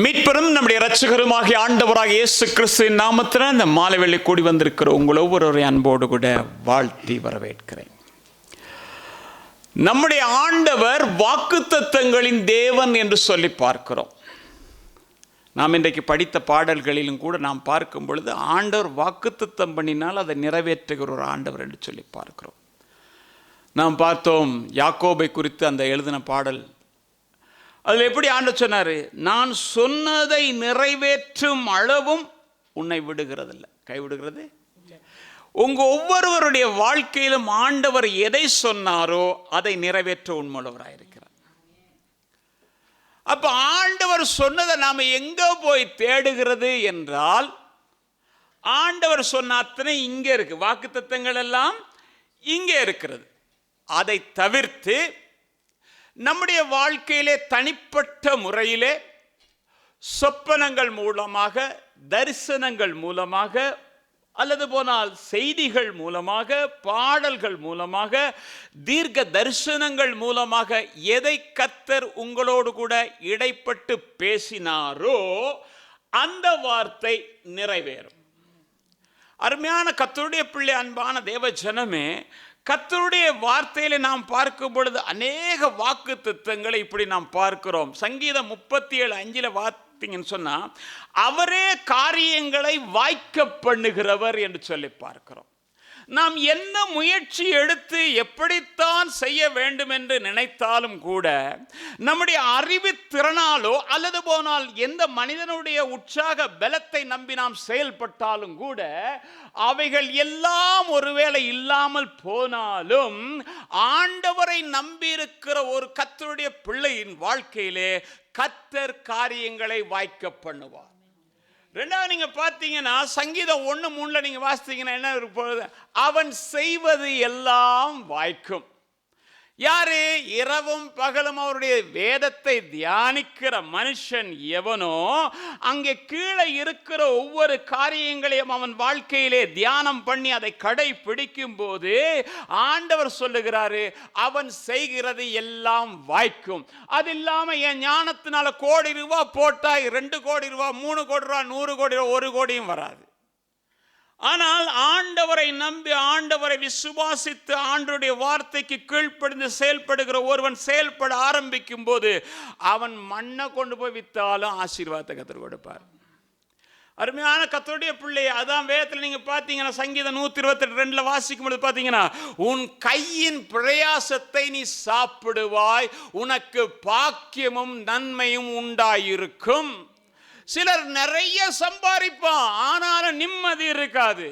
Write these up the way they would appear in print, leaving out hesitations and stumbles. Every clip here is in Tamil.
மீட்பெரும் நம்முடைய இரட்சகருமாகிய ஆண்டவராகிய இயேசு கிறிஸ்துவின் நாமத்தில் இந்த மாலை வேளை கூடி வந்திருக்கிற உங்கள் ஒவ்வொருவரையும் அன்போடு கூட வாழ்த்தி வரவேற்கிறேன். நம்முடைய ஆண்டவர் வாக்குத்தத்தங்களின் தேவன் என்று சொல்லி பார்க்கிறோம். நாம் இன்றைக்கு படித்த பாடல்களிலும் கூட நாம் பார்க்கும் பொழுது ஆண்டவர் வாக்குத்தத்தம் பண்ணினால் அதை நிறைவேற்றுகிற ஒரு ஆண்டவர் என்று சொல்லி பார்க்கிறோம். நாம் பார்த்தோம் யாக்கோபை குறித்து அந்த எழுதின பாடல். அதில் எப்படி ஆண்டவர் சொன்னார், நான் சொன்னதை நிறைவேற்றும் அளவும் உன்னை விடுகிறதில்லை, கைவிடுகிறது. உங்கள் ஒவ்வொருவருடைய வாழ்க்கையிலும் ஆண்டவர் எதை சொன்னாரோ அதை நிறைவேற்ற உண்மையுள்ளவராயிருக்கிறார். அப்போ ஆண்டவர் சொன்னதை நாம் எங்கே போய் தேடுகிறது என்றால், ஆண்டவர் சொன்ன அத்தனை இங்கே இருக்கு, வாக்குத்தத்தங்கள் எல்லாம் இங்கே இருக்கிறது. அதை தவிர்த்து நம்முடைய வாழ்க்கையிலே தனிப்பட்ட முறையிலே சொப்பனங்கள் மூலமாக, தரிசனங்கள் மூலமாக, அல்லது போனால் செய்திகள் மூலமாக, பாடல்கள் மூலமாக, தீர்க்க தரிசனங்கள் மூலமாக எதை கர்த்தர் உங்களோடு கூட இடைப்பட்டு பேசினாரோ அந்த வார்த்தை நிறைவேறும். அருமையான கர்த்தருடைய பிள்ளை, அன்பான தேவ ஜனமே, கர்த்தருடைய வார்த்தையில நாம் பார்க்கும் பொழுது அநேக வாக்கு தத்தங்களை இப்படி நாம் பார்க்கிறோம். சங்கீதம் 37:5 பார்த்தீங்கன்னு சொன்னா, அவரே காரியங்களை வாய்க்க பண்ணுகிறவர் என்று சொல்லி பார்க்கிறோம். நாம் என்ன முயற்சி எடுத்து எப்படித்தான் செய்ய வேண்டும் என்று நினைத்தாலும் கூட, நம்முடைய அறிவு திறனாலோ அல்லது போனால் எந்த மனிதனுடைய உற்சாக பலத்தை நம்பி நாம் செயல்பட்டாலும் கூட அவைகள் எல்லாம் ஒருவேளை இல்லாமல் போனாலும் ஆண்டவரை நம்பியிருக்கிற ஒரு கர்த்தருடைய பிள்ளையின் வாழ்க்கையிலே கர்த்தர் காரியங்களை வாய்க்க பண்ணுவார். ரெண்டாவது நீங்க பார்த்தீங்கன்னா, சங்கீதம் 1:3 நீங்க வாசித்தீங்கன்னா என்ன இருக்கு, அவன் செய்வது எல்லாம் வாய்க்கும். யாரு? இரவும் பகலும் அவருடைய வேதத்தை தியானிக்கிற மனுஷன் எவனோ, அங்கே கீழே இருக்கிற ஒவ்வொரு காரியங்களையும் அவன் வாழ்க்கையிலே தியானம் பண்ணி அதை கடைபிடிக்கும் போது ஆண்டவர் சொல்லுகிறாரு, அவன் செய்கிறது எல்லாம் வாய்க்கும். அது இல்லாம என் ஞானத்தினால கோடி ரூபாய் போட்டா 2 கோடி ரூபாய், 3 கோடி ரூபாய், 100 கோடி ரூபாய், 1 கோடியும் வராது. ஆனால் ஆண்டவரை நம்பி, ஆண்டவரை விசுவாசித்து, ஆண்டவருடைய வார்த்தைக்கு கீழ்ப்படிந்து செயல்படுகிற ஒருவன் செயல்பட ஆரம்பிக்கும் போது அவன் மண்ணை கொண்டு போய் வித்தாலும் ஆசீர்வாதத்தை கர்த்தர் கொடுப்பார். அருமையான கர்த்தருடைய பிள்ளை, அதான் வேதத்தில் நீங்க பார்த்தீங்கன்னா சங்கீதம் 128:2 வாசிக்கும் பொழுது பார்த்தீங்கன்னா, உன் கையின் பிரயாசத்தை நீ சாப்பிடுவாய், உனக்கு பாக்கியமும் நன்மையும் உண்டாயிருக்கும். சிலர் நிறைய சம்பாதிப்பான், ஆனாலும் நிம்மதி இருக்காது.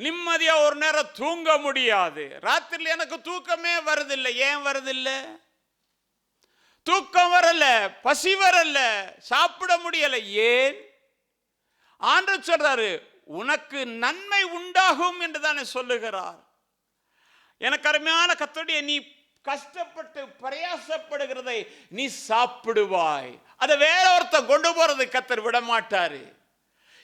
நிம்மதியா ஒரு நேரம் தூங்க முடியாது. ராத்திரில எனக்கு தூக்கமே வருதில்லை. ஏன் வருதில்லை? தூக்கம் வரல, பசி வரல, சாப்பிட முடியல. ஏன்? ஆண்டவர் சொல்றாரு, உனக்கு நன்மை உண்டாகும் என்று தானே சொல்லுகிறார். எனக்கு அருமையான கர்த்தருடைய, நீ கஷ்டப்பட்டு பிரயாசப்படுகிறதை நீ சாப்பிடுவாய். அதை வேற ஒருத்தர் கொண்டு போறது கர்த்தர் விட மாட்டாரு.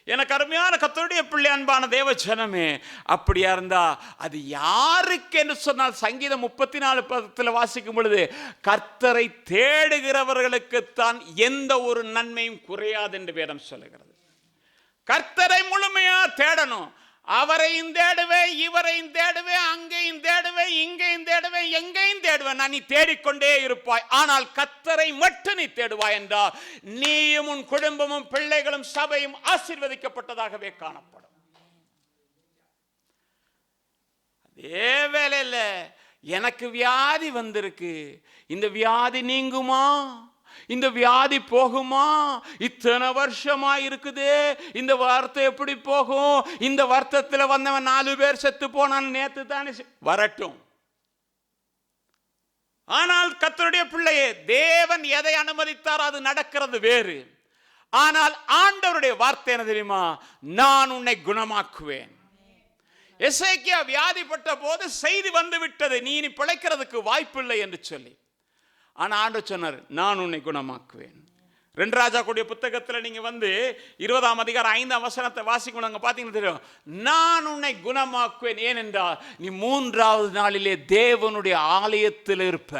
எனக்கு அருமையான கர்த்தருடைய பிள்ளை, அன்பான தேவ ஜனமே, அப்படியா இருந்தா அது யாருக்கு என்று சொன்னால், சங்கீதம் 34:10 வாசிக்கும் பொழுது, கர்த்தரை தேடுகிறவர்களுக்குத்தான் எந்த ஒரு நன்மையும் குறையாது என்று வேதம் சொல்லுகிறது. கர்த்தரை முழுமையா தேடணும். அவரையும் தேடுவேன், இவரையும் தேடுவேன், அங்கேயும் தேடுவேன், இங்கேயும் தேடுவேன், எங்கேயும் தேடுவேன். நான் நீ தேடிக்கொண்டே இருப்பாய். ஆனால் கர்த்தரை மட்டும் நீ தேடுவாய் என்றால் நீயும் உன் குடும்பமும் பிள்ளைகளும் சபையும் ஆசீர்வதிக்கப்பட்டதாகவே காணப்படும். அதே வேளையில எனக்கு வியாதி வந்திருக்கு, இந்த வியாதி நீங்குமா, இந்த வியாதி போகுமா, இத்தனை வருஷமா இருக்குது, இந்த வார்த்தை எப்படி போகும், இந்த வருத்தத்தில் வந்தவன் 4 பேர் செத்து போனான், நேத்து தானே வரட்டும். ஆனால் கர்த்தருடைய பிள்ளையே, தேவன் எதை அனுமதித்தார் அது நடக்கிறது வேறு. ஆனால் ஆண்டவருடைய வார்த்தை என்ன தெரியுமா, நான் உன்னை குணமாக்குவேன். எசேக்கியா வியாதிப்பட்ட போது செய்தி வந்து விட்டது, நீ இனி பிழைக்கிறதுக்கு வாய்ப்பில்லை என்று சொல்லி. ஆனால் ஆண்டவர் சொன்னார், நான் உன்னை குணமாக்குவேன். 2 ராஜாக்களுடைய புத்தகத்தில் நீங்க 20ஆம் அதிகாரம் 5ஆம் வசனத்தை வாசிக்கணும். அங்க பாத்தீங்கன்னா தெரியும், நான் உன்னை குணமாக்குவேன். ஏனென்றால் நீ 3ஆவது நாளிலே தேவனுடைய ஆலயத்தில் இருப்ப.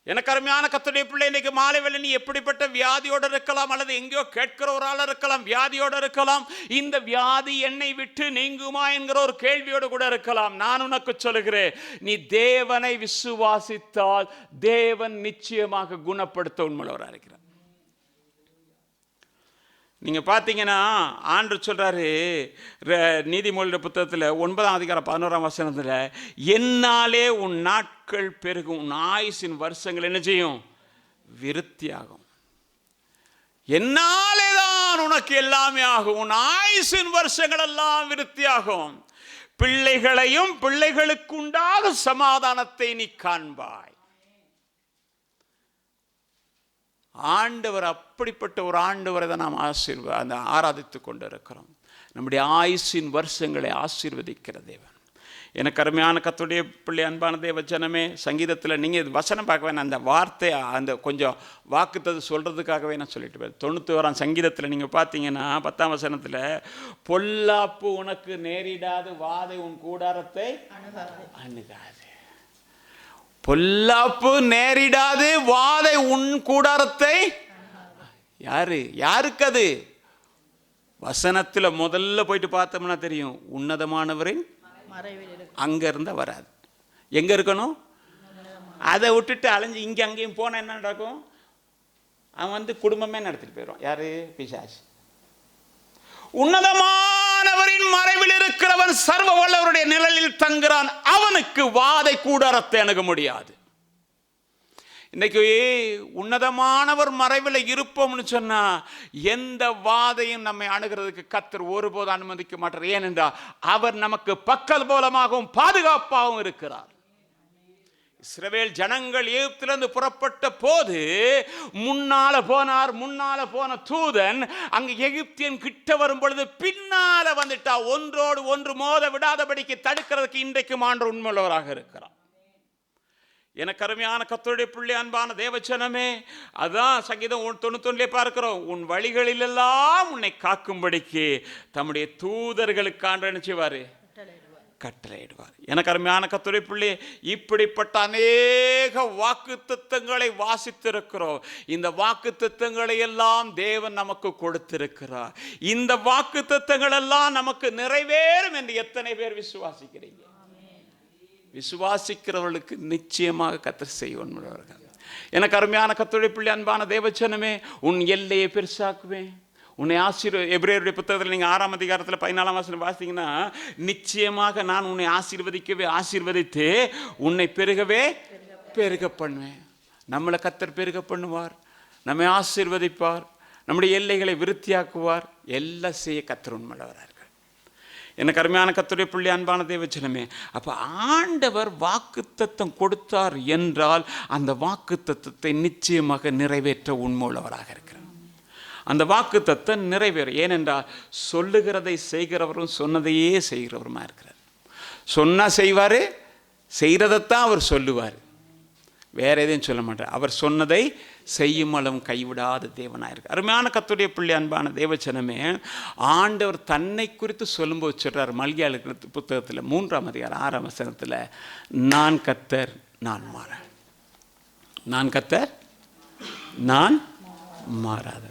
எனக்கு அருமையான கர்த்தருடைய பிள்ளை, இன்னைக்கு மாலை வேளை நீ எப்படிப்பட்ட வியாதியோடு இருக்கலாம், அல்லது எங்கேயோ கேட்கிற ஒரு ஆள் இருக்கலாம், வியாதியோடு இருக்கலாம். இந்த வியாதி என்னை விட்டு நீங்குமா என்கிற ஒரு கேள்வியோடு கூட இருக்கலாம். நான் உனக்கு சொல்லுகிறேன், நீ தேவனை விசுவாசித்தால் தேவன் நிச்சயமாக குணப்படுத்த உண்மையுள்ளவராக இருக்கிறார். நீங்க பார்த்தீங்கன்னா ஆண்டவர் சொல்றாரு நீதிமொழிയുടെ புத்தகத்தில் 9ஆம் அதிகாரம் 11ஆம் வசனத்தில், என்னாலே உன் நாட்கள் பெருகும், உன் ஆயுசின் வருஷங்கள் என்ன செய்யும், விருத்தியாகும். என்னாலே தான் உனக்கு எல்லாமே ஆகும், உன் ஆயுசின் வருஷங்கள் எல்லாம் விருத்தியாகும். பிள்ளைகளையும் பிள்ளைகளுக்கு உண்டாக சமாதானத்தை நீ காண்பாய். ஆண்டவர் அப்படிப்பட்ட ஒரு ஆண்டவரை தான் நாம் ஆராதித்துக் கொண்டு இருக்கிறோம். நம்முடைய ஆயுசின் வருஷங்களை ஆசீர்வதிக்கிற தேவன். எனக்கு அருமையான கர்த்தருடைய பிள்ளை, அன்பான தேவ ஜனமே, சங்கீதத்தில் நீங்கள் வசனம் பார்க்க வேணாம், அந்த வார்த்தை அந்த கொஞ்சம் வாக்குத்தது சொல்கிறதுக்காகவே நான் சொல்லிட்டு போய் 91ஆம் சங்கீதத்தில் நீங்கள் பார்த்தீங்கன்னா 10ஆம் வசனத்தில், பொல்லாப்பு உனக்கு நேரிடாது, வாதை உன் கூடாரத்தை அணுகாது. பொல்லாப்பு நேரிடாது, வாதை உன் கூடாரத்தை. யாருக்கு அது? வசனத்தில் முதல்ல போயிட்டு பார்த்தோம்னா தெரியும், உன்னதமானவரின் அங்க இருந்தா வராது. எங்க இருக்கணும்? அதை விட்டுட்டு அலைஞ்சு இங்க அங்கேயும் போன என்ன நடக்கும்? அவன் குடும்பமே நடத்திட்டு போயிடும். யாரு? பிசாசு. உன்னதமானவரின் மறைவில் இருக்கிறவன் சர்வ வல்லவருடைய நிழலில் தங்குறான், அவனுக்கு வாதை கூடாரத்தை அணுக முடியாது. இன்னைக்கு உன்னதமானவர் மறைவில் இருப்போம்னு சொன்னா எந்த வாதையும் நம்மை அணுகிறதுக்கு கர்த்தர் ஒருபோது அனுமதிக்க மாட்டார். ஏனென்றால் அவர் நமக்கு பக்கபலமாகவும் பாதுகாப்பாகவும் இருக்கிறார். இஸ்ரவேல் ஜனங்கள் எகிப்திலிருந்து புறப்பட்ட போது முன்னால போன தூதன் அங்க எகிப்தியன் கிட்ட வரும் பொழுது பின்னால வந்துட்டா, ஒன்றோடு ஒன்று மோத விடாதபடிக்கு தடுக்கிறதுக்கு இன்றைக்கும் ஆண்டவர் உண்மையுள்ளவராக இருக்கிறார். எனக்கு அருமையான கர்த்தருடைய பிள்ளை, அன்பான தேவச்சனமே, அதான் சங்கீதம் 91 பார்க்கிறோம், உன் வழிகளிலெல்லாம் உன்னை காக்கும்படிக்கு தம்முடைய தூதர்களுக்கு ஆண்டவர் என்ன செய்வாரு? கட்டளையிடுவார். எனக்கு அருமையான கர்த்தருடைய பிள்ளை, இப்படிப்பட்ட அநேக வாக்குத்தத்தங்களை வாசித்திருக்கிறோம். இந்த வாக்குத்தத்தங்களை எல்லாம் தேவன் நமக்கு கொடுத்திருக்கிறார். இந்த வாக்குத்தத்தங்கள் எல்லாம் நமக்கு நிறைவேறும் என்று எத்தனை பேர் விசுவாசிக்கிறீங்க? விசுவாசிக்கிறவர்களுக்கு நிச்சயமாக கர்த்தர் செய்வார்கள். எனக்கு அருமையான கர்த்தருடைய பிள்ளை, அன்பான தேவச்சனமே, உன் எல்லையை பெருசாக்குவேன், உன்னை எபிரேயருடைய புத்தகத்தில் நீங்கள் 6ஆம் அதிகாரத்தில் 14ஆம் வசனம் வாசித்தீங்கன்னா, நிச்சயமாக நான் உன்னை ஆசீர்வதித்து உன்னை பெருக பண்ணுவேன். நம்மளை கர்த்தர் பெருக பண்ணுவார், நம்மை ஆசீர்வதிப்பார், நம்முடைய எல்லைகளை விருத்தியாக்குவார். எல்லாம் செய்ய கர்த்தர் உண்மையுள்ளவராக. எனக்கு அருமையான கர்த்தருடைய பிள்ளை, அன்பான தேவச்சனமே, அப்போ ஆண்டவர் வாக்குத்தத்தம் கொடுத்தார் என்றால் அந்த வாக்குத்தத்தத்தை நிச்சயமாக நிறைவேற்ற உண்மையுள்ளவராக இருக்கிறார். அந்த வாக்குத்தத்தம் நிறைவேறும். ஏனென்றால் சொல்லுகிறதை செய்கிறவரும் சொன்னதையே செய்கிறவருமா இருக்கிறார். சொன்னா செய்வார், செய்கிறதைத்தான் அவர் சொல்லுவார், வேற எதையும் சொல்ல மாட்டார். அவர் சொன்னதை செய்யும் அளவும் கைவிடாத தேவனாக இருக்கு. அருமையான கர்த்தருடைய பிள்ளை, அன்பான தேவச்சனமே, ஆண்டவர் தன்னை குறித்து சொல்லும்போது சொல்றார் மல்கியா புத்தகத்தில் 3ஆம் அதிகாரம் 6ஆம் வசனத்தில், நான் கர்த்தர் நான் மாறேன். நான் கர்த்தர் நான் மாறாத.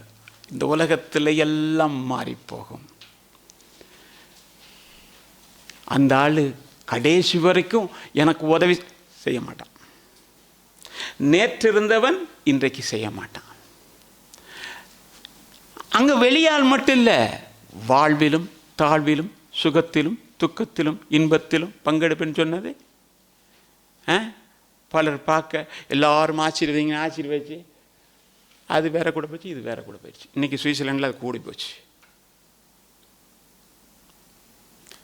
இந்த உலகத்தில் எல்லாம் மாறி போகும். அந்த ஆளு கடைசி வரைக்கும் எனக்கு உதவி செய்ய மாட்டான். நேற்று இருந்தவன் இன்றைக்கு செய்ய மாட்டான். அங்க வெளியால் மட்டும் இல்லை, வாழ்விலும் தாழ்விலும் சுகத்திலும் துக்கத்திலும் இன்பத்திலும் பங்கெடுப்புன்னு சொன்னது. பலர் பார்க்க எல்லாரும் ஆசீர்வதிச்சு அது வேற கூட போச்சு, இது வேற கூட போயிடுச்சு. இன்னைக்கு சுவிட்சர்லாண்டில் அது கூடி போச்சு.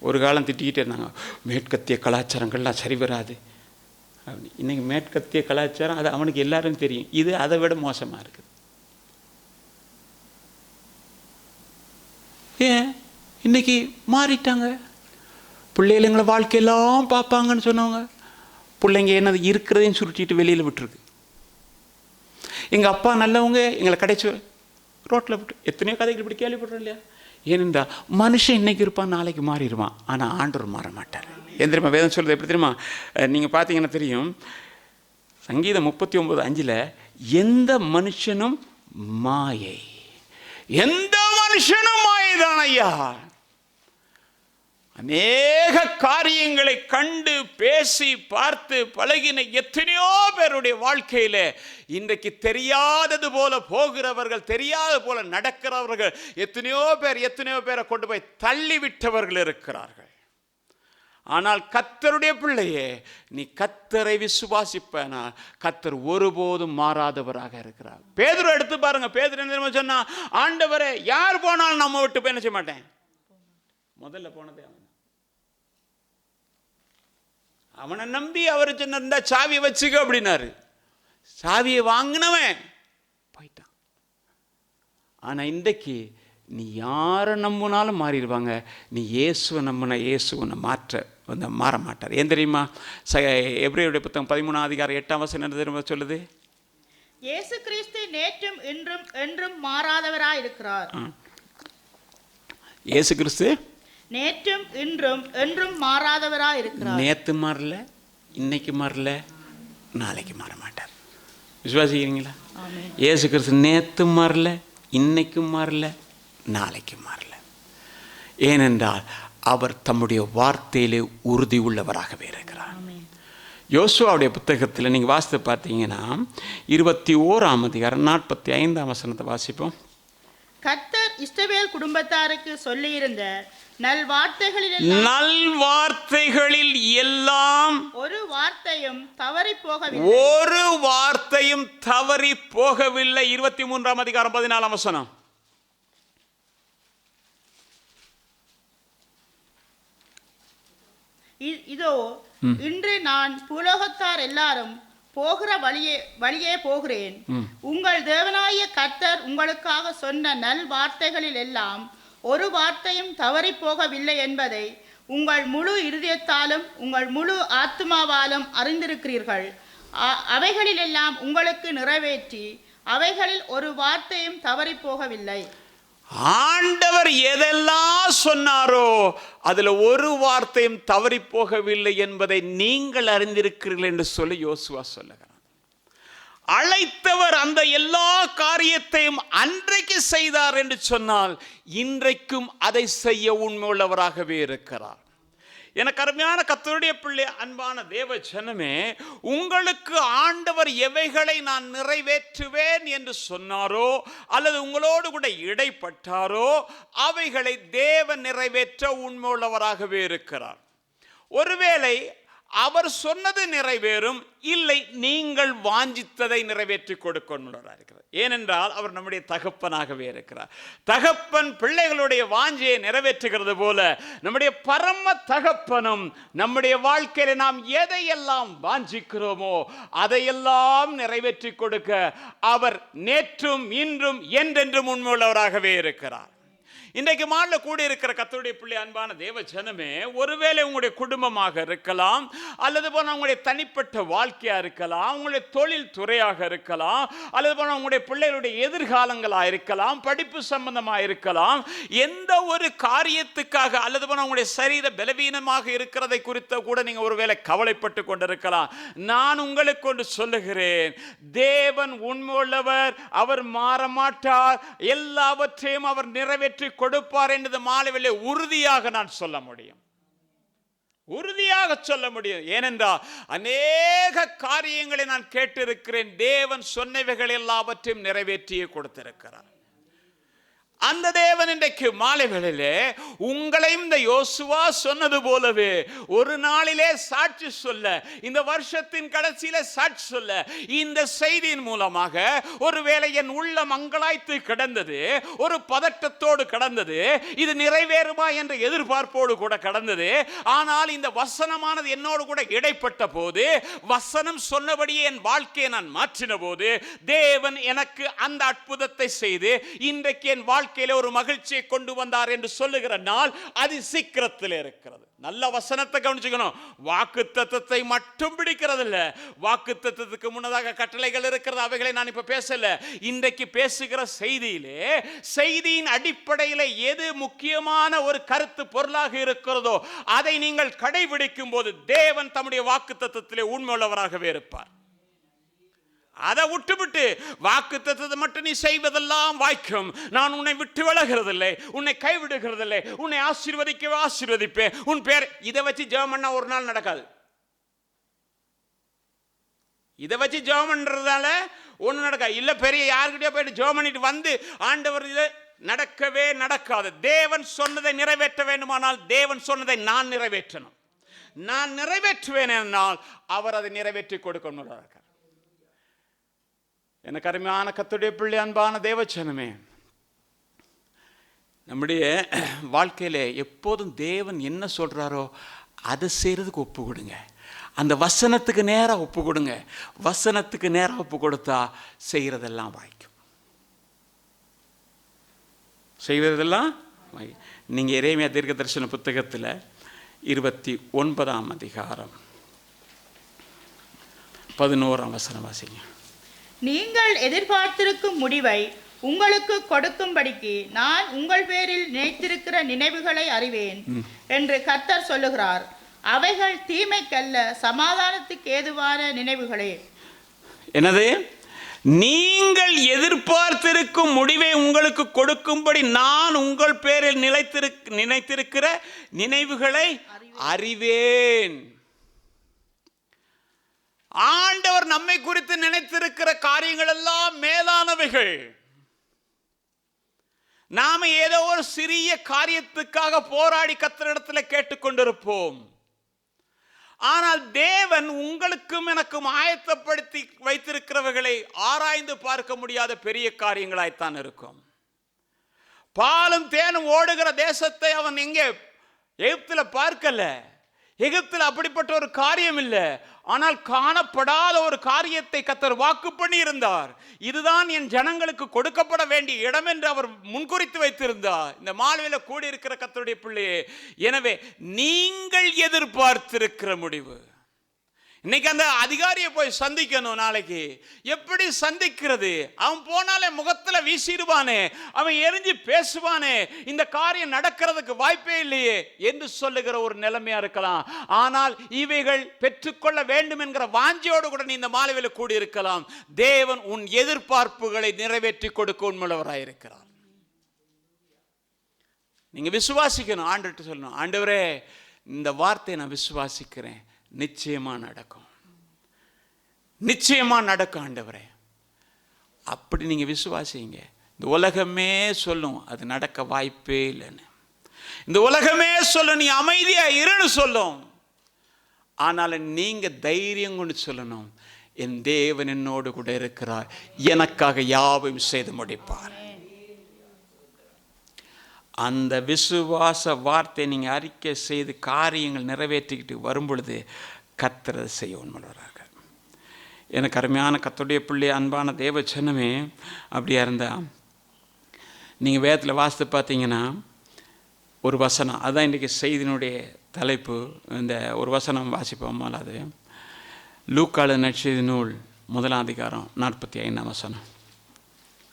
ஒரு காலம் திட்டிக்கிட்டே இருந்தாங்க, மேற்கத்திய கலாச்சாரங்கள்லாம் சரி வராது. இன்னைக்கு மேற்கத்திய கலாச்சாரம் அது அவனுக்கு எல்லாரும் தெரியும், இது அதை விட மோசமா இருக்குது. ஏன் இன்னைக்கு மாறிட்டாங்க? பிள்ளைகளை வாழ்க்கையெல்லாம் பார்ப்பாங்கன்னு சொன்னவங்க பிள்ளைங்க என்னது இருக்கிறதையும் சுருட்டிட்டு வெளியில் விட்டுருக்கு. எங்கள் அப்பா நல்லவங்க, எங்களை கடைசி ரோட்டில் விட்டு எத்தனையோ கதைகள் இப்படி கேள்விப்படுறோம் இல்லையா? ஏனென்றா மனுஷன் இன்னைக்கு இருப்பான், நாளைக்கு மாறிடுவான், ஆனால் ஆண்டவர் மாற மாட்டார். என் தெரியுமா வேதம் சொல்றது எப்படி தெரியுமா? நீங்கள் பார்த்தீங்கன்னா தெரியும், சங்கீதம் 39:5 எந்த மனுஷனும் மாயை, எந்த மனுஷனும் மாயைதான் ஐயா. அநேக காரியங்களை கண்டு பேசி பார்த்து பழகின எத்தனையோ பேருடைய வாழ்க்கையில இன்றைக்கு தெரியாதது போல போகிறவர்கள், தெரியாத போல நடக்கிறவர்கள் எத்தனையோ பேரை கொண்டு போய் தள்ளிவிட்டவர்கள் இருக்கிறார்கள். ஆனால் கர்த்தருடைய பிள்ளையே, நீ கர்த்தரை விசுவாசிப்பனா கர்த்தர் ஒருபோதும் மாறாதவராக இருக்கிறார். பேதுரு எடுத்து பாருங்க. பேதுரு என்ன சொன்னா, ஆண்டவரே யார் போனாலும் நம்ம விட்டு போய் என்ன செய்ய மாட்டேன். முதல்ல போனதே அவனை நம்பி அவர் சொன்ன சாவியை வச்சுக்க அப்படின்னாரு. சாவியை வாங்கினவன் போயிட்டான். ஆனா இன்றைக்கு நீ யாரை நம்பினாலும் மாறிடுவாங்க. நீ இயேசுவை நம்பின இயேசு உன்னை மாற மாட்டார். ஏன் தெரியுமா? எபிரேயருடைய புத்தகம் 13:8 என்ன தெரியுமா சொல்லுது? இயேசு கிறிஸ்து நேற்றும் இன்றும் என்றும் மாறாதவராய் இருக்கிறார். இயேசு கிறிஸ்து நேற்றும் இன்றும் என்றும் மாறாதவராய் இருக்கிறார். நேத்து மாறல, இன்னைக்கு மாறல, நாளைக்கு மாற மாட்டார். விசுவாசிக்கிறீங்களா? இயேசு கிறிஸ்து நேத்து மாறல, இன்னைக்கும் மாறல, நாளைக்கு மாறல. ஏனென்றால் அவர் தம்முடைய வார்த்தையிலே உறுதி உள்ளவராகவே இருக்கிறார். யோசுவாவுடைய புத்தகத்தில் நீங்கள் வாசித்து பார்த்தீங்கன்னா 21:45 வாசிப்போம். கர்த்தர் இஸ்ரவேல் குடும்பத்தாருக்கு சொல்லியிருந்த நல்வார்த்தைகளில் எல்லாம் ஒரு வார்த்தையும் தவறி போகவில்லை. 23:14 இதோ இன்று நான் பூலோகத்தார் எல்லாரும் போகிற வழியே போகிறேன். உங்கள் தேவனாய கர்த்தர் உங்களுக்காக சொன்ன நல் வார்த்தைகளில் எல்லாம் ஒரு வார்த்தையும் தவறி போகவில்லை என்பதை உங்கள் முழு இருதயத்தாலும் உங்கள் முழு ஆத்மாவாலும் அறிந்திருக்கிறீர்கள். அவைகளிலெல்லாம் உங்களுக்கு நிறைவேற்றி அவைகளில் ஒரு வார்த்தையும் தவறி போகவில்லை. ஆண்டவர் எதெல்லாம் சொன்னாரோ அதுல ஒரு வார்த்தையும் தவறி போகவில்லை என்பதை நீங்கள் அறிந்திருக்கிறீர்கள் என்று சொல்லி யோசுவா சொல்லுகிறார். அழைத்தவர் அந்த எல்லா காரியத்தையும் அன்றைக்கு செய்தார் என்று சொன்னால் இன்றைக்கும் அதை செய்ய உண்மையுள்ளவராகவே இருக்கிறார். எனக்கு அருமையான கர்த்தருடைய பிள்ளை, அன்பான தேவ ஜனமே, உங்களுக்கு ஆண்டவர் எவைகளை நான் நிறைவேற்றுவேன் என்று சொன்னாரோ அல்லது உங்களோடு கூட இடைப்பட்டாரோ அவைகளை தேவன் நிறைவேற்ற உண்மையுள்ளவராகவே இருக்கிறார். ஒருவேளை அவர் சொன்னது நிறைவேறும், இல்லை நீங்கள் வாஞ்சித்ததை நிறைவேற்றி கொடுக்கணும்னு இருக்கிறார். ஏனென்றால் அவர் நம்முடைய தகப்பனாகவே இருக்கிறார். தகப்பன் பிள்ளைகளுடைய வாஞ்சியை நிறைவேற்றுகிறது போல நம்முடைய பரம தகப்பனும் நம்முடைய வாழ்க்கையில நாம் எதையெல்லாம் வாஞ்சிக்கிறோமோ அதையெல்லாம் நிறைவேற்றி கொடுக்க அவர் நேற்றும் இன்றும் என்றென்றும் உண்மையுள்ளவராகவே இருக்கிறார். இன்றைக்கு மாநில கூடி இருக்கிற கர்த்தருடைய பிள்ளை, அன்பான தேவ ஜனமே, ஒருவேளை உங்களுடைய குடும்பமாக இருக்கலாம், அல்லது போன உங்களுடைய தனிப்பட்ட வாழ்க்கையா இருக்கலாம், உங்களுடைய தொழில் துறையாக இருக்கலாம், அல்லது போன உங்களுடைய பிள்ளைகளுடைய எதிர்காலங்களாக இருக்கலாம், படிப்பு சம்பந்தமாக இருக்கலாம், எந்த ஒரு காரியத்துக்காக அல்லது போன உங்களுடைய சரீர பலவீனமாக இருக்கிறதை குறித்த கூட நீங்க ஒருவேளை கவலைப்பட்டு கொண்டிருக்கலாம். நான் உங்களுக்கு கொண்டு சொல்லுகிறேன், தேவன் உண்மையுள்ளவர், அவர் மாற மாட்டார், எல்லாவற்றையும் அவர் நிறைவேற்றி கொடுப்பார் என்று மாலையிலே உறுதியாக நான் சொல்ல முடியும். உறுதியாக சொல்ல முடியும். ஏனென்றால் அநேக காரியங்களை நான் கேட்டிருக்கிறேன். தேவன் சொன்னவைகள் எல்லாவற்றையும் நிறைவேற்றியே கொடுத்திருக்கிறார். அந்த தேவன் இன்றைக்கு மாலை வேளையிலே உங்களையும் இந்த யோசுவா சொன்னது போலவே ஒரு நாளிலே சாட்சி சொல்ல, இந்த வருஷத்தின் கடைசியில சாட்சி சொல்ல, இந்த செய்தியின் மூலமாக ஒருவேளை என் உள்ளம் அங்கலாய்த்து கிடந்தது, ஒரு பதட்டத்தோடு கடந்தது, இது நிறைவேறுமா என்ற எதிர்பார்ப்போடு கூட கடந்தது. ஆனால் இந்த வசனமானது என்னோடு கூட இடைப்பட்ட போது, வசனம் சொன்னபடியே என் வாழ்க்கையை நான் மாற்றின போது, தேவன் எனக்கு அந்த அற்புதத்தை செய்து இன்றைக்கு என் வாழ்க்கையில ஒரு மகிழ்ச்சியை கொண்டு வந்தார் என்று சொல்லுகிற நாள் அது சீக்கிரத்தில் இருக்கிறது. நல்ல வசனத்தை கவனிச்சுக்கணும். வாக்குத்தத்தத்தை மட்டும் பிடிக்கிறது இல்ல, வாக்குத்தத்தத்துக்கு முன்னதாக கட்டளைகள் இருக்கிறது, அவைகளை நான் இப்ப பேசல. இன்றைக்கு பேசுகிற செய்தியிலே செய்தியின் அடிப்படையில் எது முக்கியமான ஒரு கருத்து பொருளாக இருக்கிறதோ அதை நீங்கள் கடைபிடிக்கும் போது தேவன் தம்முடைய வாக்குத்தத்தத்திலே உண்மையுள்ளவராகவே இருப்பார். அதை விட்டுவிட்டு வாக்குத்தத்தத்தை மட்டும் நீ செய்வதெல்லாம் வாய்க்கும், நான் உன்னை விட்டு விலகிறதில்லை, உன்னை கைவிடுகிறதில்லை, உன்னை ஆசீர்வதிக்கவே ஆசீர்வதிப்பேன், உன் பேர், இதை வச்சு ஜெபம் பண்ணா ஒரு நாள் நடக்காது. இதை வச்சு ஜெபம் பண்றதால ஒண்ணு நடக்காது. இல்ல பெரிய யாருக்கிட்டே போயிட்டு ஜெபம் பண்ணிட்டு வந்து ஆண்டவர் இதை நடக்கவே நடக்காது. தேவன் சொன்னதை நிறைவேற்ற வேண்டுமானால் தேவன் சொன்னதை நான் நிறைவேற்றணும். நான் நிறைவேற்றுவேன் என்றால் அவர் அதை நிறைவேற்றி கொடுக்கணும். எனக்கு அருமையான கர்த்தருடைய பிள்ளை, அன்பான தேவச்சனமே, நம்முடைய வாழ்க்கையில எப்போதும் தேவன் என்ன சொல்றாரோ அதை செய்யறதுக்கு ஒப்பு கொடுங்க. அந்த வசனத்துக்கு நேராக ஒப்பு கொடுங்க. வசனத்துக்கு நேராக ஒப்பு கொடுத்தா செய்யறதெல்லாம் வாய்க்கும். செய்வதெல்லாம் நீங்க எரேமியா தீர்க்க தரிசன புத்தகத்தில் 29ஆம் அதிகாரம் 11ஆம் வசனம் வாசிங்க. நீங்கள் எதிர்பார்த்திருக்கும் முடிவை உங்களுக்கு கொடுக்கும்படிக்கு நான் உங்கள் பேரில் நினைத்திருக்கிற நினைவுகளை அறிவேன் என்று கர்த்தர் சொல்லுகிறார். அவைகள் தீமைக்கல்ல, சமாதானத்துக்கு ஏதுவான நினைவுகளே. என்னது? நீங்கள் எதிர்பார்த்திருக்கும் முடிவை உங்களுக்கு கொடுக்கும்படி நான் உங்கள் பேரில் நினைத்திருக்கிற நினைவுகளை அறிவேன். ஆண்டவர் நம்மை குறித்து நினைத்திருக்கிற காரியங்கள் எல்லாம் மேலானவைகள். நாம ஏதோ ஒரு சிறிய காரியத்துக்காக போராடி கர்த்தரிடத்தில் கேட்டுக்கொண்டிருப்போம். ஆனால் தேவன் உங்களுக்கும் எனக்கும் ஆயத்தப்படுத்தி வைத்திருக்கிறவர்களை ஆராய்ந்து பார்க்க முடியாத பெரிய காரியங்களாய்த்தான் இருக்கும். பாலும் தேனும் ஓடுகிற தேசத்தை அவன் எங்கே எகிப்தில் பார்க்கல. எகிப்தில் அப்படிப்பட்ட ஒரு காரியம் இல்லை. ஆனால் காணப்படாத ஒரு காரியத்தை கர்த்தர் வாக்கு பண்ணி இருந்தார். இதுதான் என் ஜனங்களுக்கு கொடுக்கப்பட வேண்டிய இடம் என்று அவர் முன்குறித்து வைத்திருந்தார். இந்த மாலையில் கூடியிருக்கிற கர்த்தருடைய பிள்ளையே, எனவே நீங்கள் எதிர்பார்த்திருக்கிற முடிவு, இன்னைக்கு அந்த அதிகாரியை போய் சந்திக்கணும். நாளைக்கு எப்படி சந்திக்கிறது? அவன் போனாலே முகத்துல வீசிடுவானே, அவன் எரிஞ்சு பேசுவானே, இந்த காரியம் நடக்கிறதுக்கு வாய்ப்பே இல்லையே என்று சொல்லுகிற ஒரு நிலைமையா இருக்கலாம். ஆனால் இவைகள் பெற்றுக்கொள்ள வேண்டும் என்கிற வாஞ்சியோடு கூட நீ இந்த மாலையில் கூடி இருக்கலாம். தேவன் உன் எதிர்பார்ப்புகளை நிறைவேற்றி கொடுக்க உண்மையுள்ளவராயிருக்கிறார். நீங்க விசுவாசிக்கணும். ஆண்டவர்கிட்ட சொல்லணும், ஆண்டவரே இந்த வார்த்தையை நான் விசுவாசிக்கிறேன், நிச்சயமா நடக்கும், நிச்சயமா நடக்கும் ஆண்டவரே. அப்படி நீங்க விசுவாசிங்க. இந்த உலகமே சொல்லும் அது நடக்க வாய்ப்பே இல்லைன்னு. இந்த உலகமே சொல்லும் நீ அமைதியா இருன்னு சொல்லும். ஆனால் நீங்க தைரியம் கொண்டு சொல்லணும், என் தேவன் என்னோடு கூட இருக்கிறார், எனக்காக யாவையும் செய்து முடிப்பார். அந்த விசுவாச வார்த்தை நீங்க அறிக்கை செய்து காரியங்கள் நிறைவேற்றிக்கிட்டு வரும் பொழுது கர்த்தர் செய்ய உண்மையாக. எனக்கு அருமையான கர்த்தருடைய பிள்ளை, அன்பான தேவ ஜனமே, அப்படியா இருந்தா நீங்கள் வேதத்தில் வாசித்து பார்த்தீங்கன்னா ஒரு வசனம், அதுதான் இன்றைக்கி செய்தியினுடைய தலைப்பு. இந்த ஒரு வசனம் வாசிப்போம். அது லூக்காள நற்செய்தி நூல் 1ஆம் அதிகாரம் 45ஆம் வசனம்.